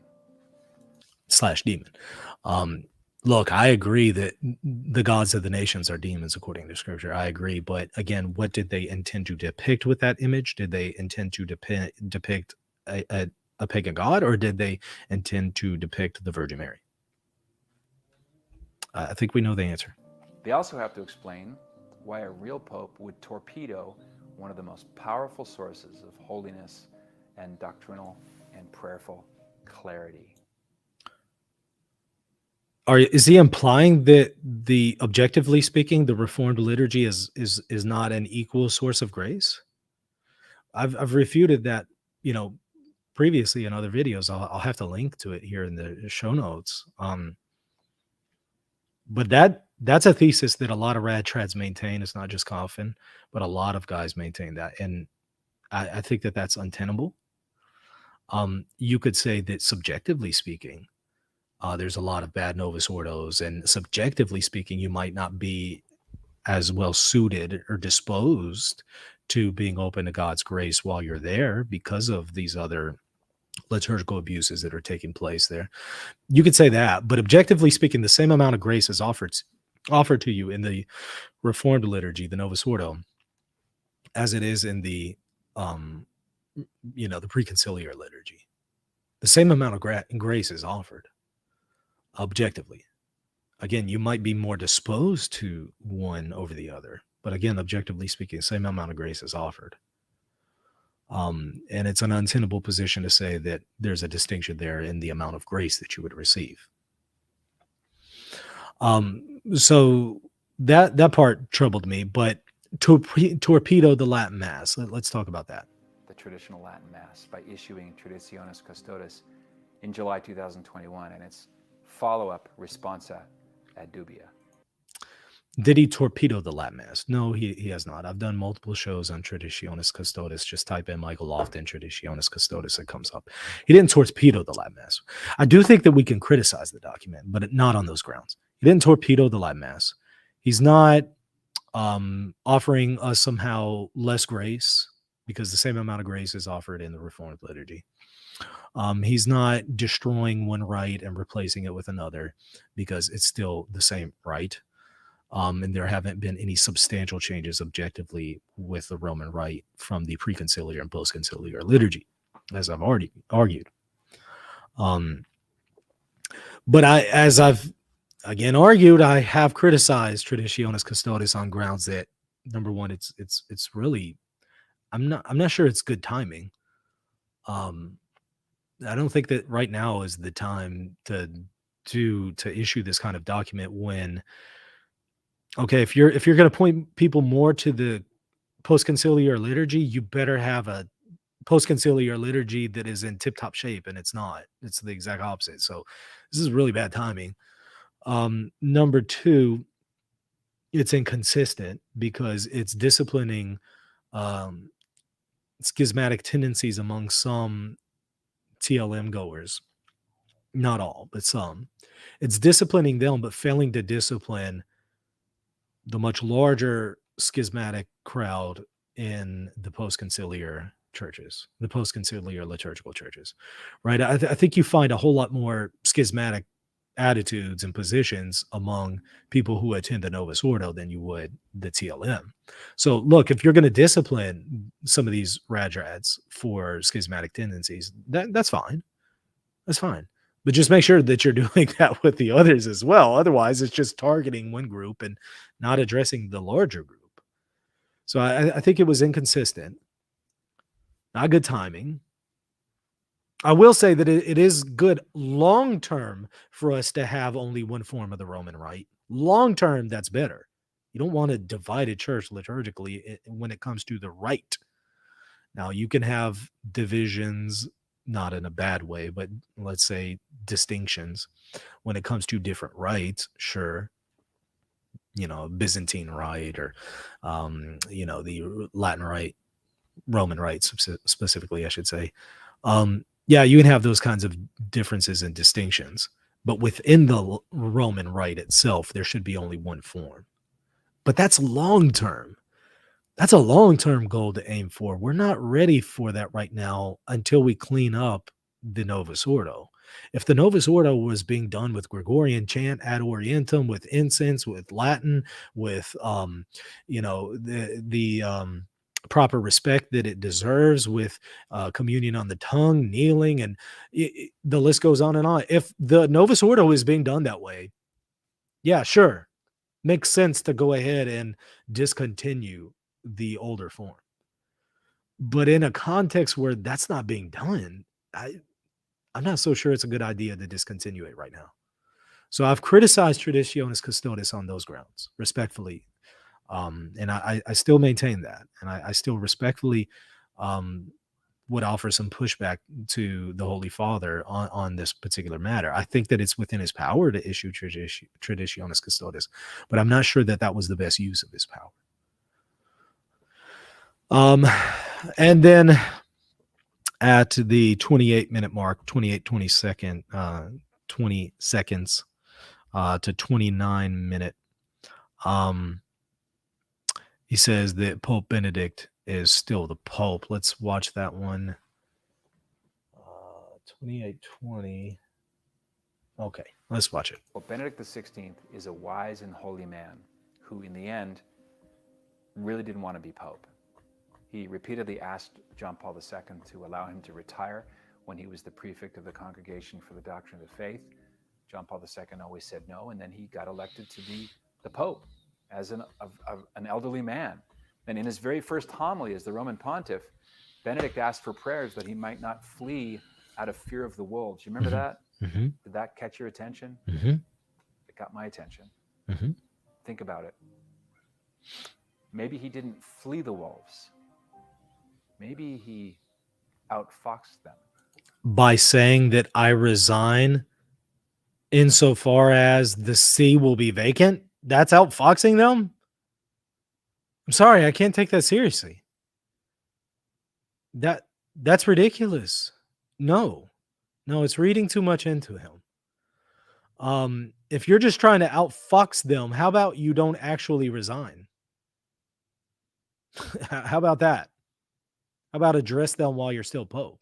Look, I agree that the gods of the nations are demons according to scripture. I agree. But again, what did they intend to depict with that image? Did they intend to depict a pagan god, or did they intend to depict the Virgin Mary? I think we know the answer. They also have to explain why a real pope would torpedo one of the most powerful sources of holiness and doctrinal and prayerful clarity. Is he implying that objectively speaking, the Reformed liturgy is not an equal source of grace? I've refuted that, previously in other videos. I'll have to link to it here in the show notes. But that's a thesis that a lot of rad trads maintain. It's not just Coffin, but a lot of guys maintain that, and I think that that's untenable. You could say that subjectively speaking, there's a lot of bad Novus Ordos, and subjectively speaking, you might not be as well suited or disposed to being open to God's grace while you're there because of these other liturgical abuses that are taking place there. You could say that, but objectively speaking, the same amount of grace is offered to you in the Reformed liturgy, the Novus Ordo, as it is in the the preconciliar liturgy. The same amount of grace is offered. Objectively. Again, you might be more disposed to one over the other, but again, objectively speaking, the same amount of grace is offered. And it's an untenable position to say that there's a distinction there in the amount of grace that you would receive. So that part troubled me, but torpedo the Latin Mass. Let's talk about that. The traditional Latin Mass by issuing Traditionis Custodes in July 2021, and its follow-up Responsa ad Dubia. Did he torpedo the Latin Mass? No, he has not. I've done multiple shows on Traditionis Custodes. Just type in Michael Lofton, Traditionis Custodes, it comes up. He didn't torpedo the Latin Mass. I do think that we can criticize the document, but not on those grounds. He didn't torpedo the Latin Mass. He's not offering us somehow less grace, because the same amount of grace is offered in the Reformed liturgy. He's not destroying one rite and replacing it with another, because it's still the same rite. And there haven't been any substantial changes objectively with the Roman rite from the preconciliar and postconciliar liturgy, as I've already argued. But as I've again argued, I have criticized Traditionis Custodes on grounds that, number one, it's really, I'm not sure it's good timing. I don't think that right now is the time to issue this kind of document when, okay, if you're going to point people more to the postconciliar liturgy, you better have a postconciliar liturgy that is in tip-top shape, and it's not. It's the exact opposite. So this is really bad timing. Number two, it's inconsistent because it's disciplining schismatic tendencies among some TLM goers. Not all, but some. It's disciplining them, but failing to discipline the much larger schismatic crowd in the postconciliar churches, the postconciliar liturgical churches, right? I think you find a whole lot more schismatic attitudes and positions among people who attend the Novus Ordo than you would the TLM. So look, if you're going to discipline some of these radrads for schismatic tendencies, that's fine. That's fine. But just make sure that you're doing that with the others as well. Otherwise, it's just targeting one group and not addressing the larger group. So I think it was inconsistent. Not good timing. I will say that it is good long-term for us to have only one form of the Roman Rite. Long-term, that's better. You don't want a divided church liturgically when it comes to the rite. Now, you can have divisions, not in a bad way, but let's say distinctions when it comes to different rites. Sure. Byzantine rite or, the Latin rite, Roman rite specifically, I should say. Yeah, you can have those kinds of differences and distinctions, But within the Roman rite itself, there should be only one form. But that's long term. That's a long-term goal to aim for. We're not ready for that right now until we clean up the Novus Ordo. If the Novus Ordo was being done with Gregorian chant ad orientem, with incense, with Latin, with the proper respect that it deserves, with communion on the tongue, kneeling, and the list goes on and on. If the Novus Ordo is being done that way, yeah, sure, makes sense to go ahead and discontinue the older form. But in a context where that's not being done, I'm not so sure it's a good idea to discontinue it right now. So I've criticized Traditionis Custodes on those grounds, respectfully. And I still maintain that. And I still respectfully would offer some pushback to the Holy Father on this particular matter. I think that it's within his power to issue Traditionis Custodes, but I'm not sure that that was the best use of his power. And then at the 28-minute mark, 20 seconds to 29-minute, he says that Pope Benedict is still the Pope. Let's watch that one. 28:20. Okay, let's watch it. Pope Benedict XVI is a wise and holy man who, in the end, really didn't want to be Pope. He repeatedly asked John Paul II to allow him to retire when he was the prefect of the Congregation for the Doctrine of the Faith. John Paul II always said no, and then he got elected to be the Pope as an elderly man. And in his very first homily as the Roman pontiff, Benedict asked for prayers that he might not flee out of fear of the wolves. You remember that? Mm-hmm. Did that catch your attention? Mm-hmm. It got my attention. Mm-hmm. Think about it. Maybe he didn't flee the wolves. Maybe he outfoxed them. By saying that I resign insofar as the see will be vacant? That's outfoxing them? I'm sorry, I can't take that seriously. That's ridiculous. No, it's reading too much into him. If you're just trying to outfox them, how about you don't actually resign? How about that? How about address them while you're still Pope?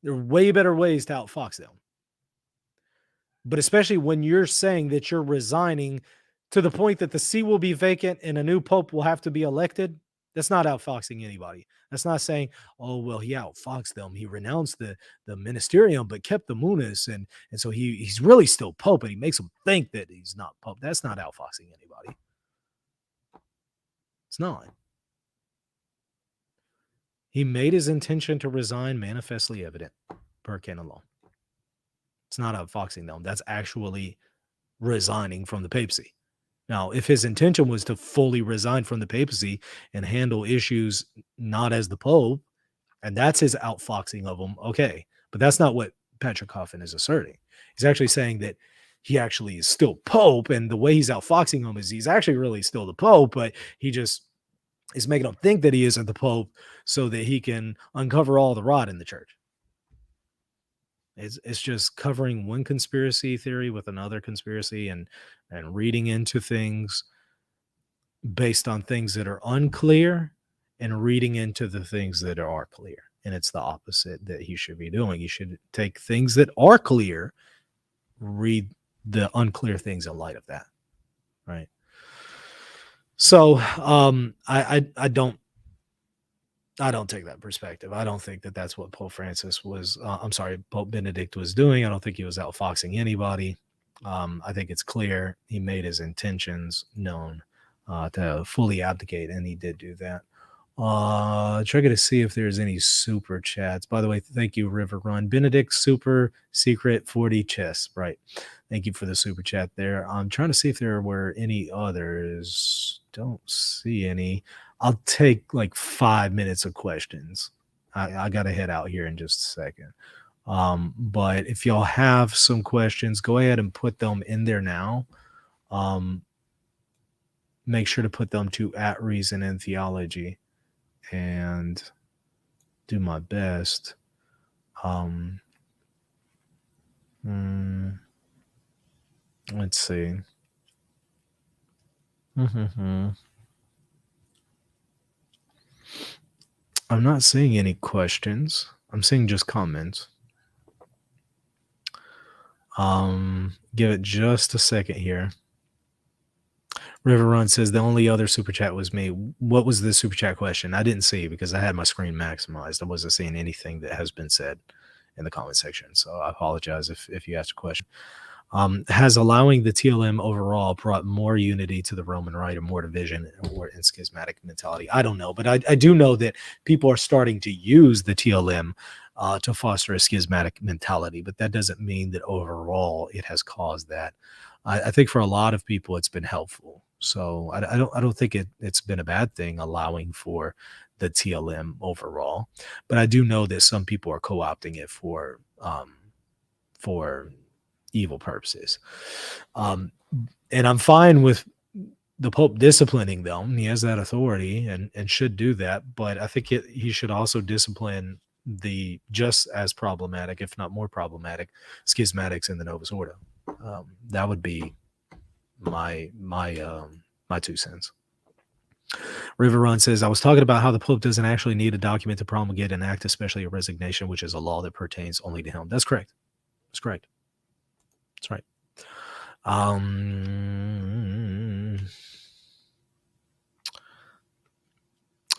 There are way better ways to outfox them. But especially when you're saying that you're resigning to the point that the see will be vacant and a new Pope will have to be elected, that's not outfoxing anybody. That's not saying, oh, well, he outfoxed them. He renounced the ministerium but kept the munus, and so he's really still Pope, and he makes them think that he's not Pope. That's not outfoxing anybody. It's not. He made his intention to resign manifestly evident per canon law. It's not outfoxing them. That's actually resigning from the papacy. Now, if his intention was to fully resign from the papacy and handle issues not as the Pope, and that's his outfoxing of them, okay. But that's not what Patrick Coffin is asserting. He's actually saying that he actually is still Pope, and the way he's outfoxing them is he's actually really still the Pope, but he just is making them think that he isn't the Pope so that he can uncover all the rot in the church. It's just covering one conspiracy theory with another conspiracy and reading into things based on things that are unclear and reading into the things that are clear. And it's the opposite that he should be doing. He should take things that are clear, read the unclear things in light of that. Right. So I don't take that perspective. I don't think that that's what Pope Benedict was doing. I don't think he was outfoxing anybody. I think it's clear he made his intentions known to fully abdicate, and he did do that. Try to see if there's any super chats. By the way, thank you, River Run. Benedict Super Secret 40 Chess. Right. Thank you for the super chat there. I'm trying to see if there were any others. Don't see any. I'll take like 5 minutes of questions. I got to head out here in just a second. But if y'all have some questions, go ahead and put them in there now. Make sure to put them to @Reason and Theology, and do my best Let's see. I'm not seeing any questions. I'm seeing just comments. Give it just a second here. River Run says the only other super chat was me. What was the super chat question? I didn't see because I had my screen maximized. I wasn't seeing anything that has been said in the comment section. So I apologize if you asked a question. Has allowing the TLM overall brought more unity to the Roman Rite or more division or in schismatic mentality? I don't know, but I do know that people are starting to use the TLM to foster a schismatic mentality, but that doesn't mean that overall it has caused that. I think for a lot of people it's been helpful. So I don't think it's been a bad thing allowing for the TLM overall, but I do know that some people are co-opting it for evil purposes. And I'm fine with the Pope disciplining them. He has that authority and should do that, but I think he should also discipline the just as problematic, if not more problematic, schismatics in the Novus Ordo. That would be my 2 cents. River Run says, I was talking about how the Pope doesn't actually need a document to promulgate an act, especially a resignation, which is a law that pertains only to him. That's correct. That's correct. That's right.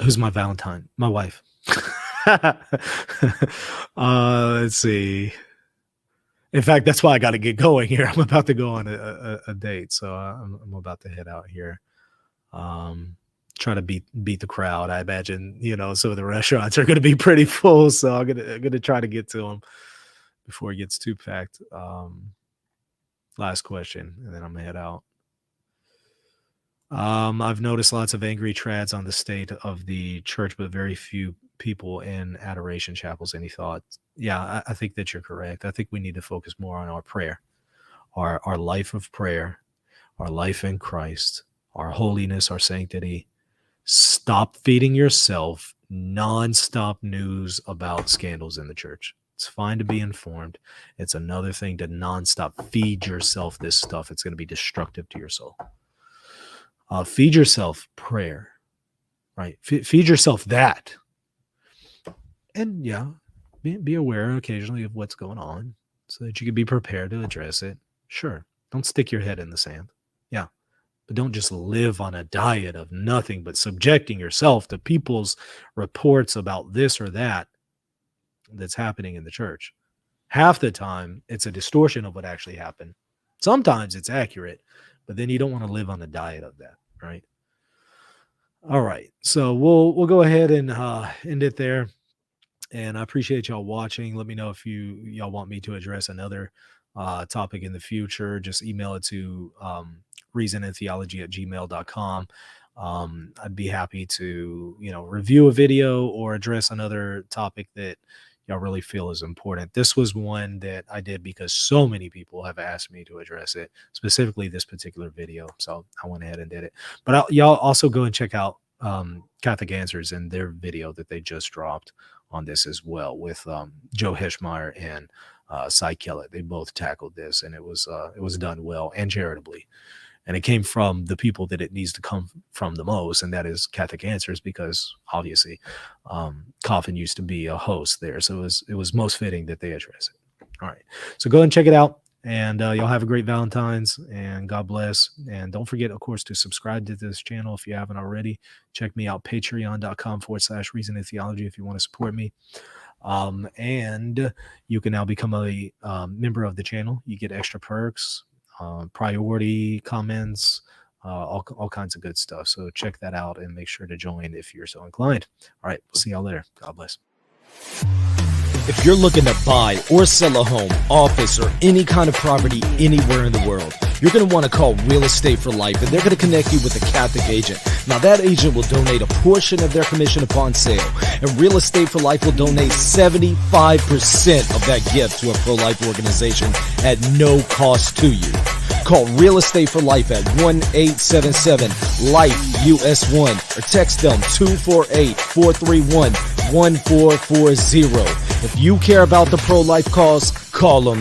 Who's my Valentine? My wife. Let's see. In fact, that's why I got to get going here. I'm about to go on a date, so I'm about to head out here. Try to beat the crowd. I imagine, some of the restaurants are going to be pretty full, so I'm gonna try to get to them before it gets too packed. Last question, and then I'm gonna head out. I've noticed lots of angry trads on the state of the church, but very few people in adoration chapels. Any thoughts? Yeah, I think that you're correct. I think we need to focus more on our prayer, our life of prayer, our life in Christ, our holiness, our sanctity. Stop feeding yourself nonstop news about scandals in the church. It's fine to be informed. It's another thing to nonstop feed yourself this stuff. It's going to be destructive to your soul. Feed yourself prayer, right? Feed yourself that. And yeah, be aware occasionally of what's going on so that you can be prepared to address it. Sure. Don't stick your head in the sand. Yeah. But don't just live on a diet of nothing but subjecting yourself to people's reports about this or that that's happening in the church. Half the time, it's a distortion of what actually happened. Sometimes it's accurate, but then you don't want to live on a diet of that, right? All right. So we'll go ahead and end it there. And I appreciate y'all watching. Let me know if y'all want me to address another topic in the future. Just email it to reasonandtheology@gmail.com. I'd be happy to, review a video or address another topic that y'all really feel is important. This was one that I did because so many people have asked me to address it, specifically this particular video. So I went ahead and did it. But y'all also go and check out Catholic Answers and their video that they just dropped on this as well with Joe Heschmeyer and Cy Kellett. They both tackled this, and it was done well and charitably. And it came from the people that it needs to come from the most, and that is Catholic Answers, because obviously Coffin used to be a host there. So it was most fitting that they address it. All right. So go and check it out, and y'all have a great Valentine's, and God bless. And don't forget, of course, to subscribe to this channel if you haven't already. Check me out, patreon.com/Reason and Theology if you want to support me. And you can now become a member of the channel. You get extra perks, priority comments, all kinds of good stuff. So check that out and make sure to join if you're so inclined. All right, we'll see y'all later. God bless. If you're looking to buy or sell a home, office, or any kind of property anywhere in the world, you're going to want to call Real Estate for Life, and they're going to connect you with a Catholic agent. Now, that agent will donate a portion of their commission upon sale, and Real Estate for Life will donate 75% of that gift to a pro-life organization at no cost to you. Call Real Estate for Life at 1-877-LIFE-US1 or text them 248-431-1440. If you care about the pro-life cause, call them.